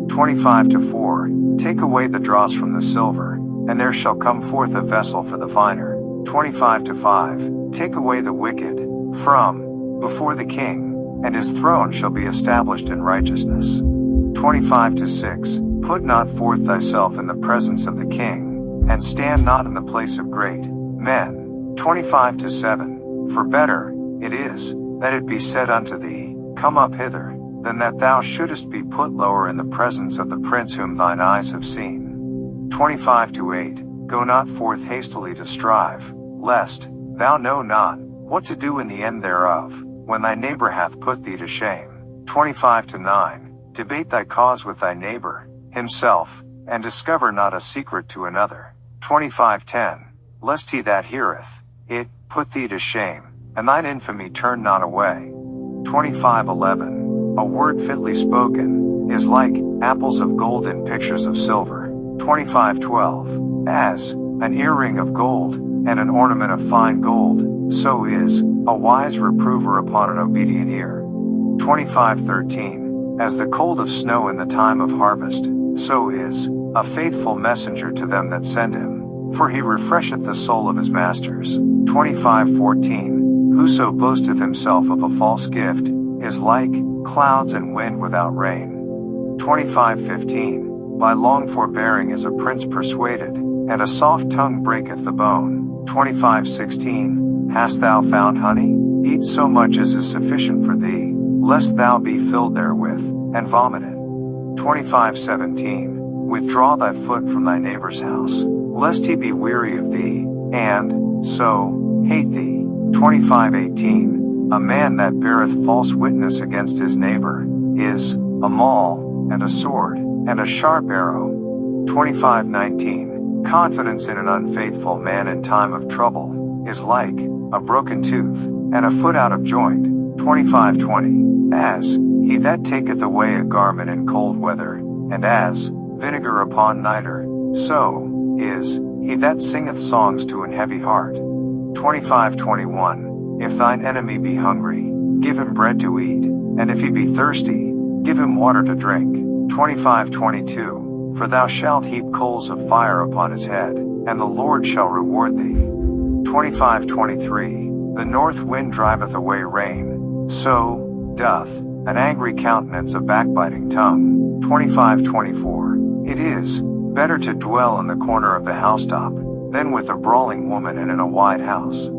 25:4. Take away the dross from the silver, and there shall come forth a vessel for the finer. 25:5. Take away the wicked from before the king, and his throne shall be established in righteousness. 25:6. Put not forth thyself in the presence of the king, and stand not in the place of great men. 25:7. For better it is that it be said unto thee, Come up hither, than that thou shouldest be put lower in the presence of the prince whom thine eyes have seen. 25:8. Go not forth hastily to strive, lest thou know not what to do in the end thereof, when thy neighbor hath put thee to shame. 25:9. Debate thy cause with thy neighbor himself, and discover not a secret to another. 25:10. Lest he that heareth it put thee to shame, and thine infamy turn not away. 25:11. A word fitly spoken is like apples of gold in pictures of silver. 25:12. As an earring of gold, and an ornament of fine gold, so is a wise reprover upon an obedient ear. 25:13. As the cold of snow in the time of harvest, so is a faithful messenger to them that send him, for he refresheth the soul of his masters. 25:14. Whoso boasteth himself of a false gift is like clouds and wind without rain. 25:15. By long forbearing is a prince persuaded, and a soft tongue breaketh the bone. 25:16. Hast thou found honey? Eat so much as is sufficient for thee, lest thou be filled therewith, and vomited. 25:17. Withdraw thy foot from thy neighbor's house, lest he be weary of thee, and so hate thee. 25:18. A man that beareth false witness against his neighbor is a maul, and a sword, and a sharp arrow. 25:19. Confidence in an unfaithful man in time of trouble is like a broken tooth, and a foot out of joint. 25:20. As he that taketh away a garment in cold weather, and as vinegar upon nitre, so is he that singeth songs to an heavy heart. 25:21. If thine enemy be hungry, give him bread to eat, and if he be thirsty, give him water to drink. 25:22. For thou shalt heap coals of fire upon his head, and the Lord shall reward thee. 25:23. The north wind driveth away rain, so doth an angry countenance a backbiting tongue. 25:24. It is better to dwell in the corner of the housetop, than with a brawling woman and in a wide house.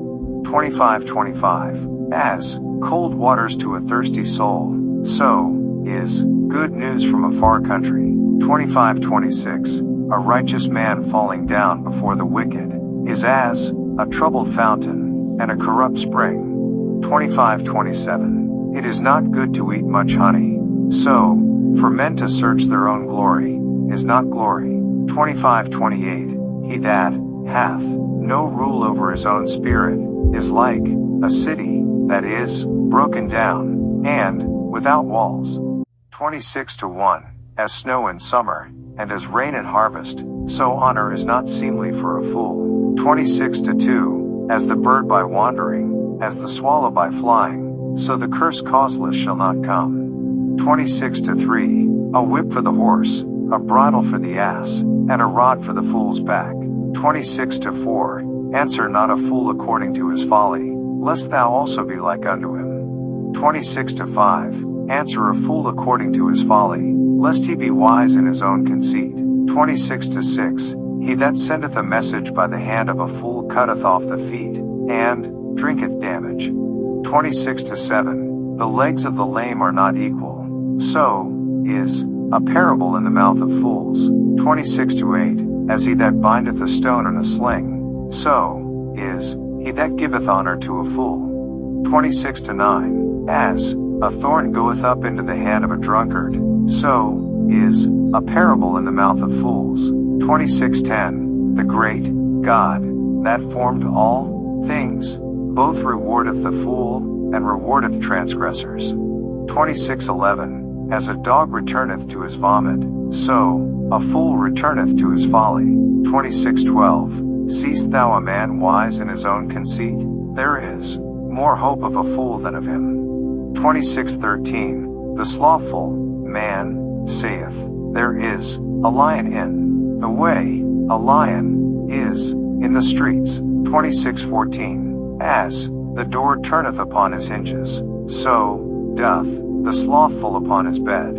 25:25. As cold waters to a thirsty soul, so is good news from a far country. 25:26. A righteous man falling down before the wicked is as a troubled fountain, and a corrupt spring. 25:27. It is not good to eat much honey, so for men to search their own glory is not glory. 25:28. He that hath no rule over his own spirit is like a city that is broken down, and without walls. 26:1. As snow in summer, and as rain in harvest, so honor is not seemly for a fool. 26:2. As the bird by wandering, as the swallow by flying, so the curse causeless shall not come. 26:3. A whip for the horse, a bridle for the ass, and a rod for the fool's back. 26:4. Answer not a fool according to his folly, lest thou also be like unto him. 26:5. Answer a fool according to his folly, lest he be wise in his own conceit. 26:6. He that sendeth a message by the hand of a fool cutteth off the feet, and drinketh damage. 26:7. The legs of the lame are not equal, so is a parable in the mouth of fools. 26:8. As he that bindeth a stone in a sling, so is he that giveth honor to a fool. 26:9. As a thorn goeth up into the hand of a drunkard, so is a parable in the mouth of fools. 26:10. The great God, that formed all things, both rewardeth the fool, and rewardeth transgressors. 26:11. As a dog returneth to his vomit, so a fool returneth to his folly. 26:12. Seest thou a man wise in his own conceit? There is more hope of a fool than of him. 26:13. The slothful man saith, there is a lion in the way, a lion is in the streets. 26:14. As the door turneth upon his hinges, so doth the slothful upon his bed.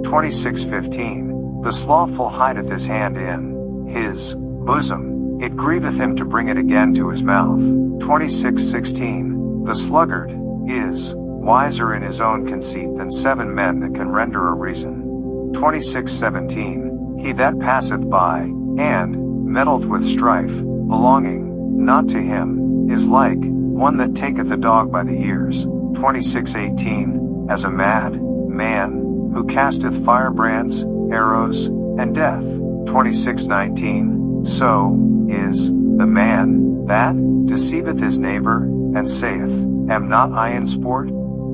26:15. The slothful hideth his hand in his bosom, it grieveth him to bring it again to his mouth. 26:16. The sluggard is wiser in his own conceit than 7 men that can render a reason. 26:17. He that passeth by, and meddleth with strife, belonging not to him, is like one that taketh a dog by the ears. 26:18. As a mad man, who casteth firebrands, arrows, and death. 26:19. So is the man that deceiveth his neighbor, and saith, am not I in sport?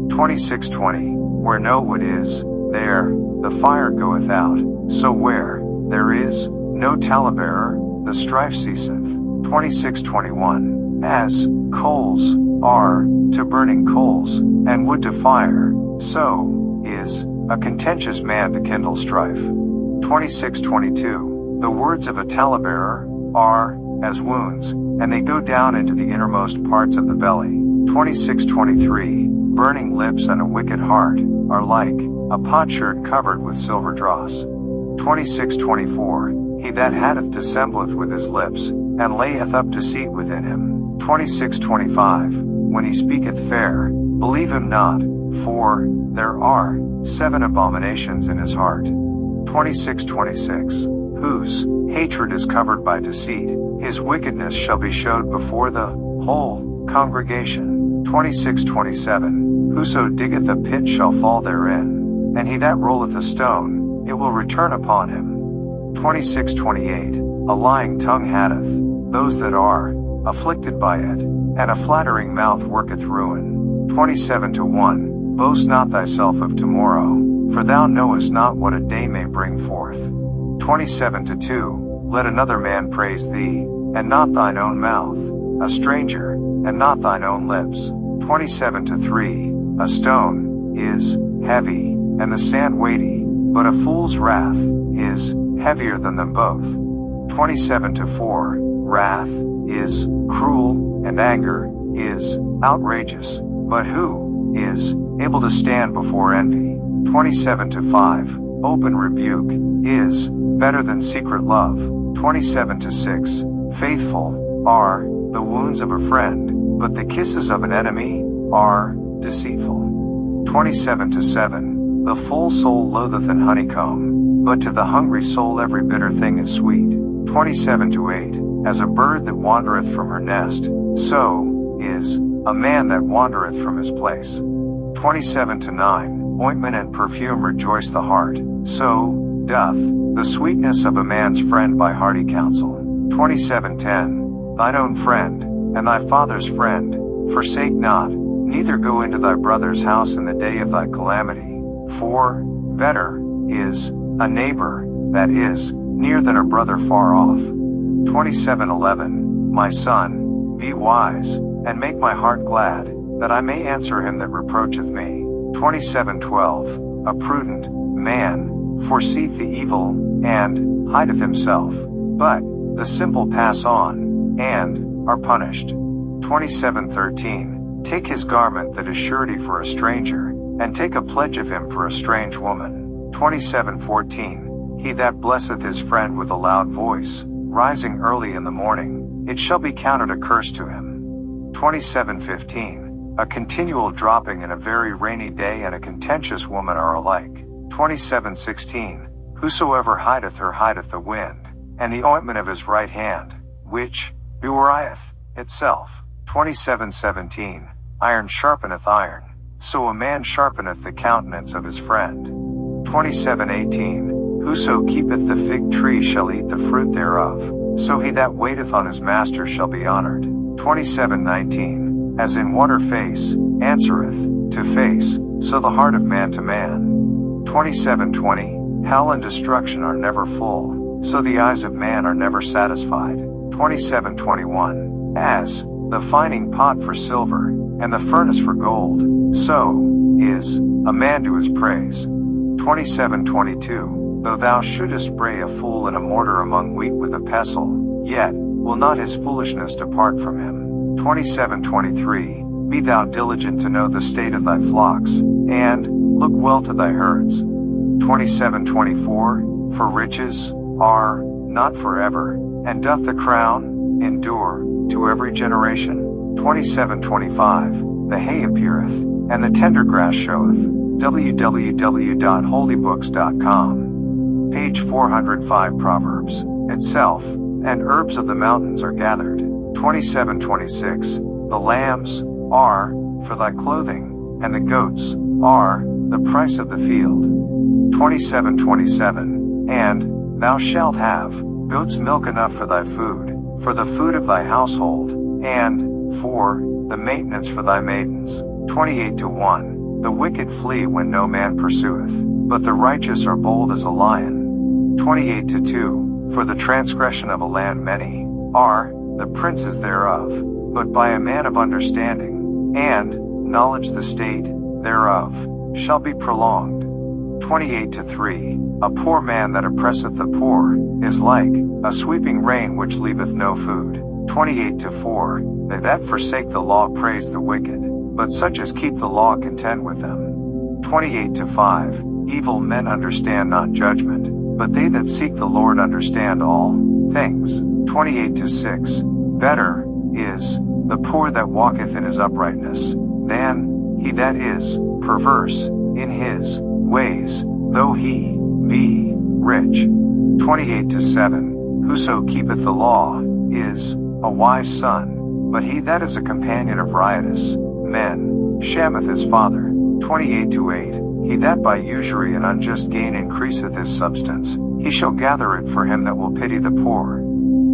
26:20. Where no wood is, there the fire goeth out, so where there is no talebearer, the strife ceaseth. 26:21. As coals are to burning coals, and wood to fire, so is a contentious man to kindle strife. 26:22. The words of a talebearer are as wounds, and they go down into the innermost parts of the belly. 26:23. Burning lips and a wicked heart are like a potsherd covered with silver dross. 26:24. He that hath dissembleth with his lips, and layeth up deceit within him. 26:25. When he speaketh fair, believe him not, for there are 7 abominations in his heart. 26:26. Whose hatred is covered by deceit, his wickedness shall be showed before the whole congregation. 26:27. Whoso diggeth a pit shall fall therein, and he that rolleth a stone it will return upon him. 26:28. A lying tongue hateth those that are afflicted by it, and a flattering mouth worketh ruin. 27:1. Boast not thyself of tomorrow, for thou knowest not what a day may bring forth. 27:2. Let another man praise thee, and not thine own mouth, a stranger, and not thine own lips. 27:3. A stone is heavy, and the sand weighty, but a fool's wrath is heavier than them both. 27:4. Wrath is cruel, and anger is outrageous, but who is able to stand before envy? 27:5. Open rebuke is better than secret love. 27:6. Faithful are the wounds of a friend, but the kisses of an enemy are deceitful. 27:7. The full soul loatheth an honeycomb, but to the hungry soul every bitter thing is sweet. 27:8. As a bird that wandereth from her nest, so is a man that wandereth from his place. 27:9. Ointment and perfume rejoice the heart, so doth the sweetness of a man's friend by hearty counsel. 27:10. Thine own friend, and thy father's friend, forsake not, neither go into thy brother's house in the day of thy calamity. For better is a neighbor that is near than a brother far off. 27:11. My son, be wise, and make my heart glad, that I may answer him that reproacheth me. 27:12. A prudent man foreseeth the evil, and hideth himself, but the simple pass on, and are punished. 27:13. Take his garment that is surety for a stranger, and take a pledge of him for a strange woman. 27:14. He that blesseth his friend with a loud voice, rising early in the morning, it shall be counted a curse to him. 27:15. A continual dropping in a very rainy day and a contentious woman are alike. 27:16. Whosoever hideth her hideth the wind, and the ointment of his right hand, which bewrayeth itself. 27:17. Iron sharpeneth iron, so a man sharpeneth the countenance of his friend. 27:18. Whoso keepeth the fig tree shall eat the fruit thereof, so he that waiteth on his master shall be honored. 27:19. As in water face answereth to face, so the heart of man to man. 27:20. Hell and destruction are never full, so the eyes of man are never satisfied. 27:21. As the fining pot for silver, and the furnace for gold, so is a man to his praise. 27:22. Though thou shouldest bray a fool in a mortar among wheat with a pestle, yet will not his foolishness depart from him. 27:23. Be thou diligent to know the state of thy flocks, and look well to thy herds. 27:24. For riches are not forever, and doth the crown endure to every generation. 27:25. The hay appeareth, and the tender grass showeth. www.holybooks.com. Page 405. Proverbs itself, and herbs of the mountains are gathered. 27:26. The lambs are for thy clothing, and the goats are the price of the field. 27:27. And thou shalt have goats' milk enough for thy food, for the food of thy household, and for the maintenance for thy maidens. 28:1. The wicked flee when no man pursueth, but the righteous are bold as a lion. 28:2. For the transgression of a land many are the princes thereof, but by a man of understanding and knowledge the state thereof shall be prolonged. 28:3. A poor man that oppresseth the poor is like a sweeping rain which leaveth no food. 28:4. They that forsake the law praise the wicked, but such as keep the law contend with them. 28:5. Evil men understand not judgment, but they that seek the Lord understand all things. 28:6. Better is the poor that walketh in his uprightness, than he that is perverse in his ways, though he be rich. 28:7. Whoso keepeth the law is a wise son, but he that is a companion of riotous men shameth his father. 28:8. He that by usury and unjust gain increaseth his substance, he shall gather it for him that will pity the poor.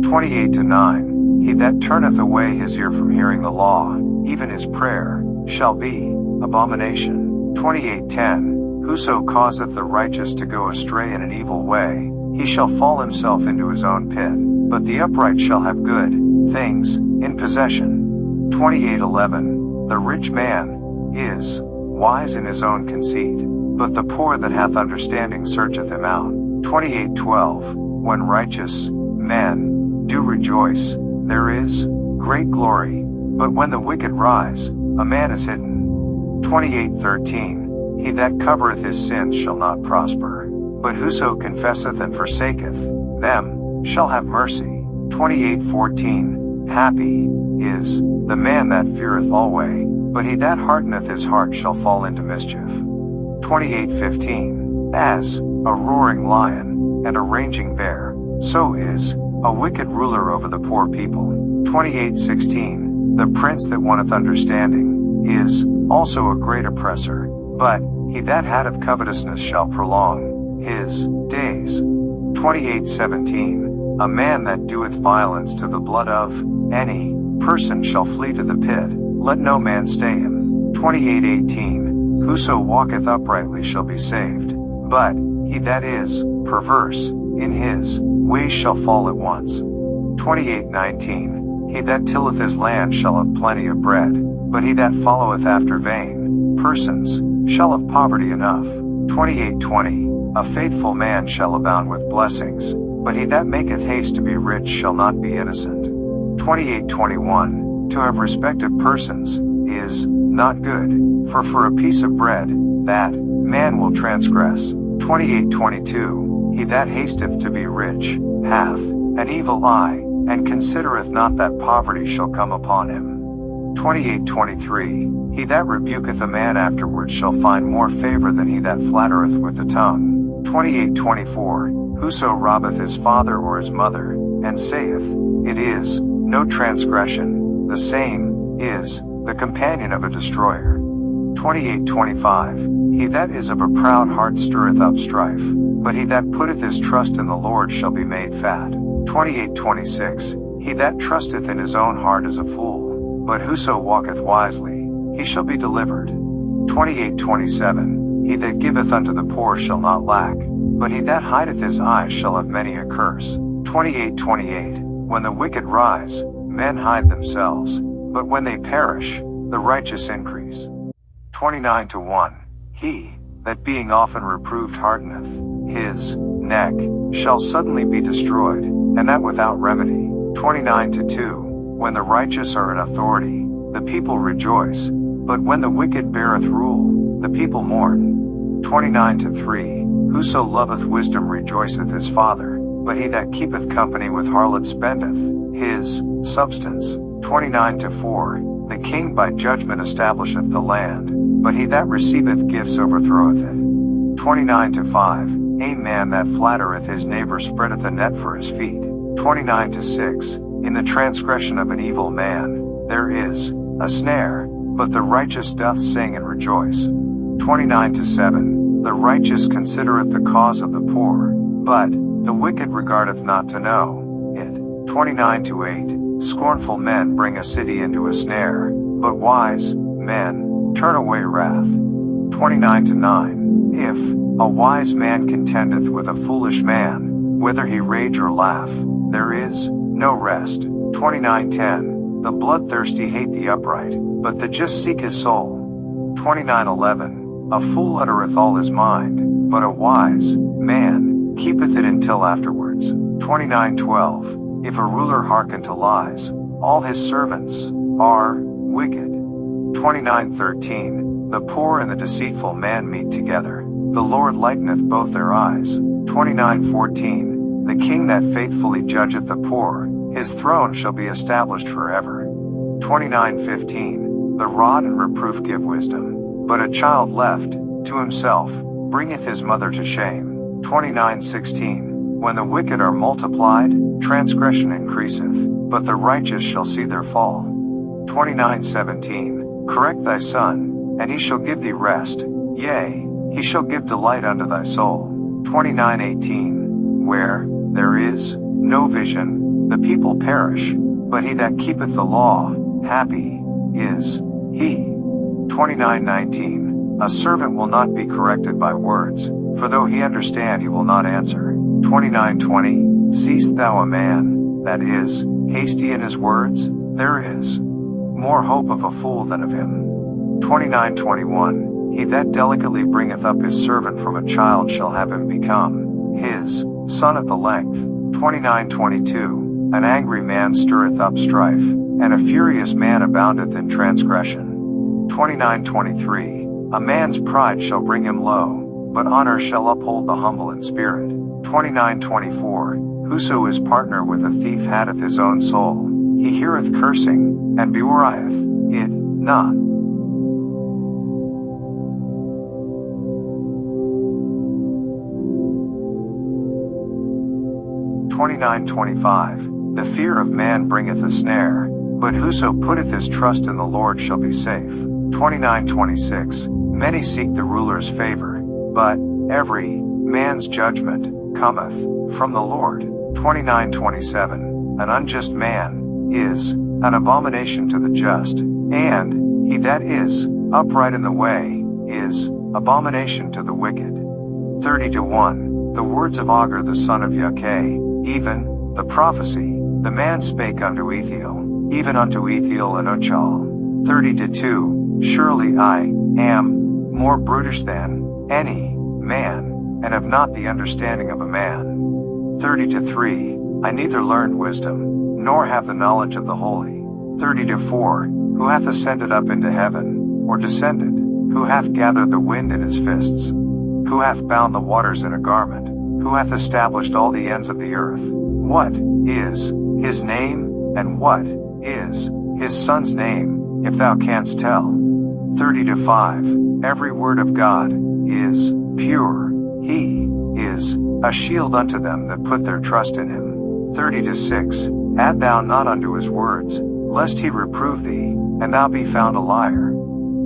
28-9. He that turneth away his ear from hearing the law, even his prayer, shall be abomination. 28-10. Whoso causeth the righteous to go astray in an evil way, he shall fall himself into his own pit, but the upright shall have good things in possession. 28-11. The rich man is wise in his own conceit, but the poor that hath understanding searcheth him out. 28-12. When righteous men do rejoice, there is great glory, but when the wicked rise, a man is hidden. 28-13. He that covereth his sins shall not prosper, but whoso confesseth and forsaketh them shall have mercy. 28-14. Happy is the man that feareth alway, but he that hardeneth his heart shall fall into mischief. 28-15. As a roaring lion and a raging bear, so is a wicked ruler over the poor people. 28-16. The prince that wanteth understanding is also a great oppressor, but he that hateth covetousness shall prolong his days. 28-17. A man that doeth violence to the blood of any person shall flee to the pit, let no man stay him. 28-18. Whoso walketh uprightly shall be saved, but he that is perverse in his ways shall fall at once. 28-19. He that tilleth his land shall have plenty of bread, but he that followeth after vain persons shall have poverty enough. 28-20. A faithful man shall abound with blessings, but he that maketh haste to be rich shall not be innocent. 28-21. To have respect of persons is not good, for a piece of bread, that man will transgress. 28-22. He that hasteth to be rich hath an evil eye, and considereth not that poverty shall come upon him. 28-23. He that rebuketh a man afterwards shall find more favor than he that flattereth with the tongue. 28-24. Whoso robbeth his father or his mother, and saith, it is no transgression, the same is the companion of a destroyer. 28-25. He that is of a proud heart stirreth up strife, but he that putteth his trust in the Lord shall be made fat. 28-26. He that trusteth in his own heart is a fool, but whoso walketh wisely, he shall be delivered. 28-27. He that giveth unto the poor shall not lack, but he that hideth his eyes shall have many a curse. 28-28. When the wicked rise, men hide themselves, but when they perish, the righteous increase. 29-1. He that being often reproved hardeneth his neck shall suddenly be destroyed, and that without remedy. 29-2. When the righteous are in authority, the people rejoice, but when the wicked beareth rule, the people mourn. 29-3. Whoso loveth wisdom rejoiceth his father, but he that keepeth company with harlots spendeth his substance. 29-4. The king by judgment establisheth the land, but he that receiveth gifts overthroweth it. 29-5. A man that flattereth his neighbor spreadeth a net for his feet. 29-6. In the transgression of an evil man, there is a snare, but the righteous doth sing and rejoice. 29-7. The righteous considereth the cause of the poor, but the wicked regardeth not to know it. 29-8. Scornful men bring a city into a snare, but wise men turn away wrath. 29-9. If a wise man contendeth with a foolish man, whether he rage or laugh, there is no rest. 29-10. The bloodthirsty hate the upright, but the just seek his soul. 29-11. A fool uttereth all his mind, but a wise man keepeth it until afterwards. 29-12. If a ruler hearken to lies, all his servants are wicked. 29-13. The poor and the deceitful man meet together, the Lord lighteneth both their eyes. 29-14. The king that faithfully judgeth the poor, his throne shall be established forever. 29-15. The rod and reproof give wisdom, but a child left to himself bringeth his mother to shame. 29-16. When the wicked are multiplied, transgression increaseth, but the righteous shall see their fall. 29-17. Correct thy son, and he shall give thee rest, yea, he shall give delight unto thy soul. 29:18. Where there is no vision, the people perish, but he that keepeth the law, happy is he. 29:19. A servant will not be corrected by words, for though he understand he will not answer. 29:20. Seest thou a man, that is, hasty in his words? There is more hope of a fool than of him. 29:21. He that delicately bringeth up his servant from a child shall have him become his son at the length. 29:22. An angry man stirreth up strife, and a furious man aboundeth in transgression. 29:23. A man's pride shall bring him low, but honor shall uphold the humble in spirit. 29:24. Whoso is partner with a thief hateth his own soul. He heareth cursing, and bewrayeth it not. 29:25. The fear of man bringeth a snare, but whoso putteth his trust in the Lord shall be safe. 29:26. Many seek the ruler's favor, but every man's judgment cometh from the Lord. 29:27. An unjust man is an abomination to the just, and he that is upright in the way is abomination to the wicked. 30:1. The words of Agur the son of Jakeh, even the prophecy, the man spake unto Ethiel, even unto Ethiel and Ochal. 30:2. Surely I am more brutish than any man, and have not the understanding of a man. 30:3. I neither learned wisdom, nor have the knowledge of the holy. 30:4. Who hath ascended up into heaven, or descended? Who hath gathered the wind in his fists? Who hath bound the waters in a garment? Who hath established all the ends of the earth? What is his name, and what is his son's name, if thou canst tell? 30:5. Every word of God is pure. He is a shield unto them that put their trust in him. 30:6. Add thou not unto his words, lest he reprove thee, and thou be found a liar.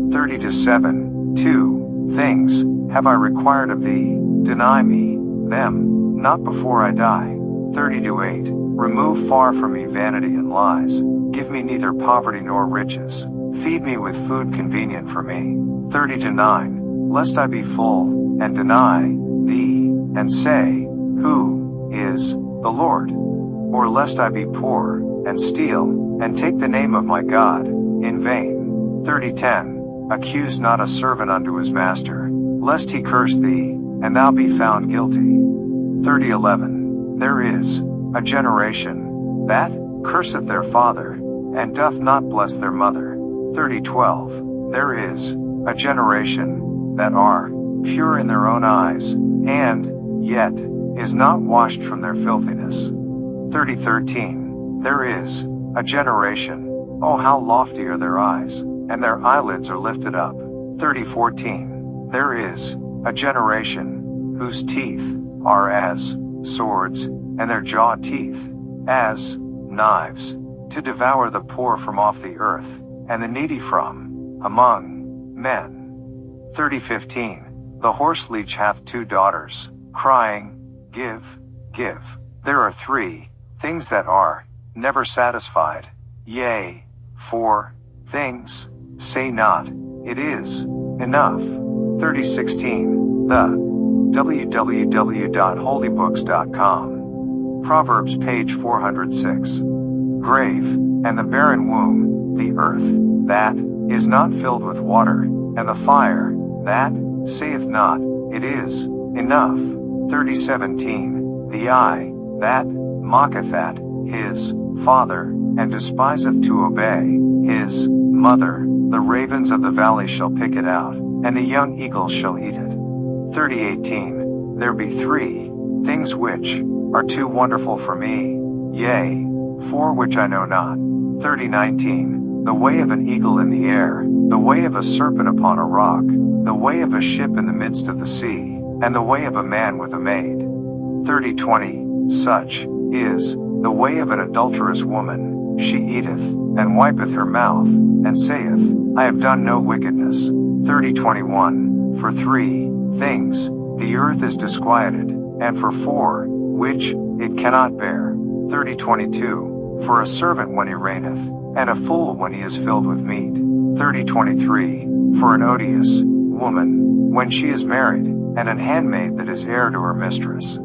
30:7. 2 things have I required of thee, deny me them not before I die. 30:8. Remove far from me vanity and lies, give me neither poverty nor riches, feed me with food convenient for me. 30:9. Lest I be full, and deny thee, and say, who is the Lord? Or lest I be poor, and steal, and take the name of my God in vain. 30:10. Accuse not a servant unto his master, lest he curse thee, and thou be found guilty. 30:11. There is a generation that curseth their father, and doth not bless their mother. 30:12. There is a generation that are pure in their own eyes, and yet is not washed from their filthiness. 30:13. There is a generation, oh how lofty are their eyes, and their eyelids are lifted up. 30:14. There is a generation whose teeth are as swords, and their jaw teeth as knives, to devour the poor from off the earth, and the needy from among men. 30:15. The horse leech hath 2 daughters, crying, give, give. There are 3 things that are never satisfied, yea, 4 things, say not, it is enough. 30:16. The www.holybooks.com. Proverbs page 406. Grave, and the barren womb, the earth, that is not filled with water, and the fire, that saith not, it is enough. 30:17. The eye, that mocketh at his father, and despiseth to obey his mother, the ravens of the valley shall pick it out, and the young eagles shall eat it. 30:18. There be 3 things which are too wonderful for me, yea, 4 which I know not. 30:19. The way of an eagle in the air, the way of a serpent upon a rock, the way of a ship in the midst of the sea, and the way of a man with a maid. 30:20. Such is the way of an adulterous woman, she eateth, and wipeth her mouth, and saith, I have done no wickedness. 30:21. For 3 things, the earth is disquieted, and for 4, which it cannot bear. 30:22, for a servant when he reigneth, and a fool when he is filled with meat. 30:23, for an odious woman, when she is married, and an handmaid that is heir to her mistress.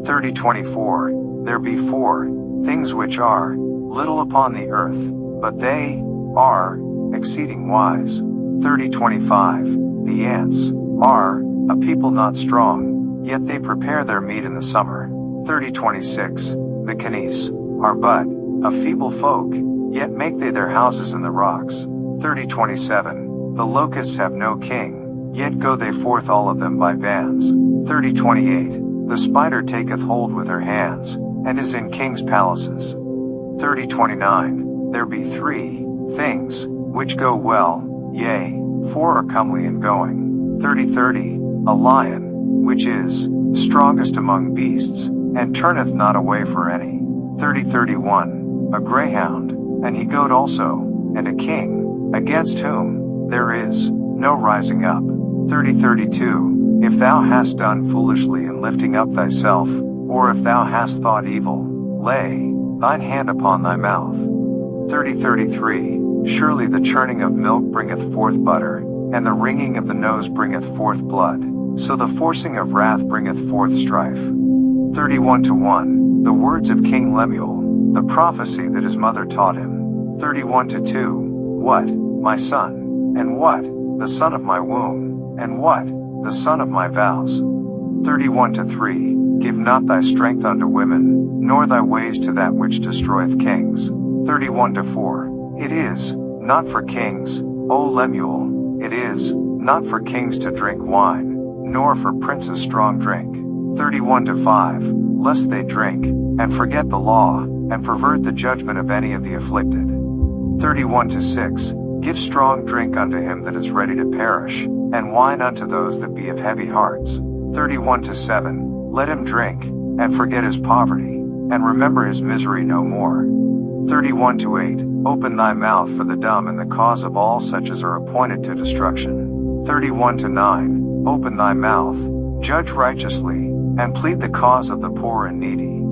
30:24, there be 4 things which are little upon the earth, but they are exceeding wise. 30:25, the ants are a people not strong, yet they prepare their meat in the summer. 30:26, the canice are but a feeble folk, yet make they their houses in the rocks. 30:27, the locusts have no king, yet go they forth all of them by bands. 30:28, the spider taketh hold with her hands, and is in kings' palaces. 30:29, there be 3 things which go well, yea, 4 are comely in going. 30:30, a lion, which is strongest among beasts, and turneth not away for any. 30:31, a greyhound, and he goat also, and a king, against whom there is no rising up. 30:32, if thou hast done foolishly in lifting up thyself, or if thou hast thought evil, lay thine hand upon thy mouth. 30:33, surely the churning of milk bringeth forth butter, and the wringing of the nose bringeth forth blood, so the forcing of wrath bringeth forth strife. 31:1, the words of King Lemuel, the prophecy that his mother taught him. 31:2, what, my son, and what, the son of my womb, and what, the son of my vows. 31:3, give not thy strength unto women, nor thy ways to that which destroyeth kings. 31:4, it is not for kings, O Lemuel, it is not for kings to drink wine, nor for princes strong drink. 31:5, lest they drink, and forget the law, and pervert the judgment of any of the afflicted. 31:6, give strong drink unto him that is ready to perish, and wine unto those that be of heavy hearts. 31:7, let him drink, and forget his poverty, and remember his misery no more. 31:8, open thy mouth for the dumb in the cause of all such as are appointed to destruction. 31:9, open thy mouth, judge righteously, and plead the cause of the poor and needy.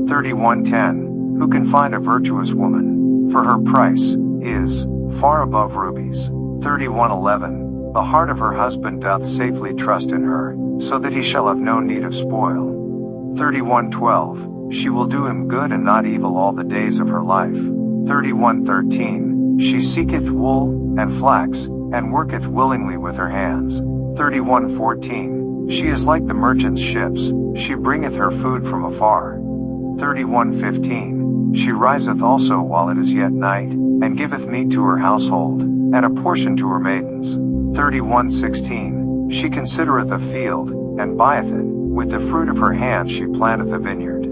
31:10, who can find a virtuous woman? For her price is far above rubies. 31:11, the heart of her husband doth safely trust in her, so that he shall have no need of spoil. 31:12, she will do him good and not evil all the days of her life. 31:13, she seeketh wool and flax, and worketh willingly with her hands. 31:14, she is like the merchant's ships, she bringeth her food from afar. 31:15, she riseth also while it is yet night, and giveth meat to her household, and a portion to her maidens. 31:16, she considereth a field, and buyeth it, with the fruit of her hand she planteth a vineyard.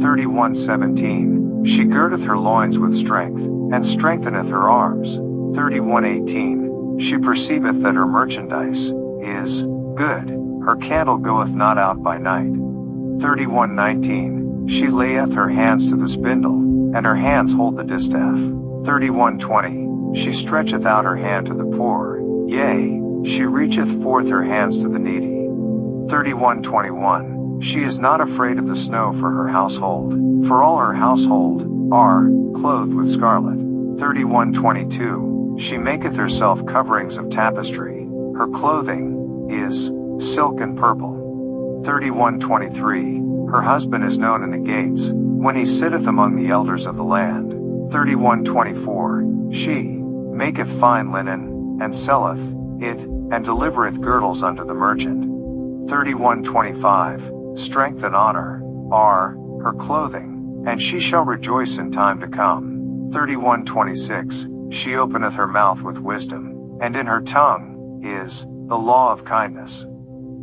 31:17, she girdeth her loins with strength, and strengtheneth her arms. 31:18, she perceiveth that her merchandise is good, her candle goeth not out by night. 31:19, she layeth her hands to the spindle, and her hands hold the distaff. 31:20, she stretcheth out her hand to the poor, yea, she reacheth forth her hands to the needy. 31:21, she is not afraid of the snow for her household, for all her household are clothed with scarlet. 31:22, she maketh herself coverings of tapestry, her clothing is silk and purple. 31:23, her husband is known in the gates, when he sitteth among the elders of the land. 31:24, she maketh fine linen, and selleth it, and delivereth girdles unto the merchant. 31:25, strength and honor are her clothing, and she shall rejoice in time to come. 31:26, she openeth her mouth with wisdom, and in her tongue is the law of kindness.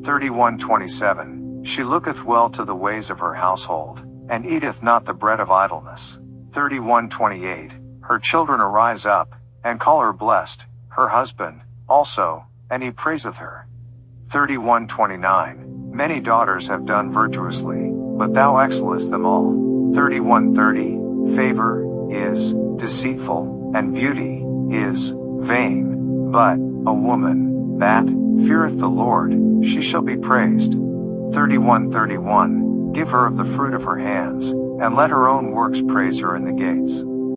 31:27, she looketh well to the ways of her household, and eateth not the bread of idleness. 31:28, her children arise up, and call her blessed, her husband also, and he praiseth her. 31:29, many daughters have done virtuously, but thou excellest them all. 31:30, favor is deceitful, and beauty is vain. But a woman that feareth the Lord, she shall be praised. 31:31. Give her of the fruit of her hands, and let her own works praise her in the gates.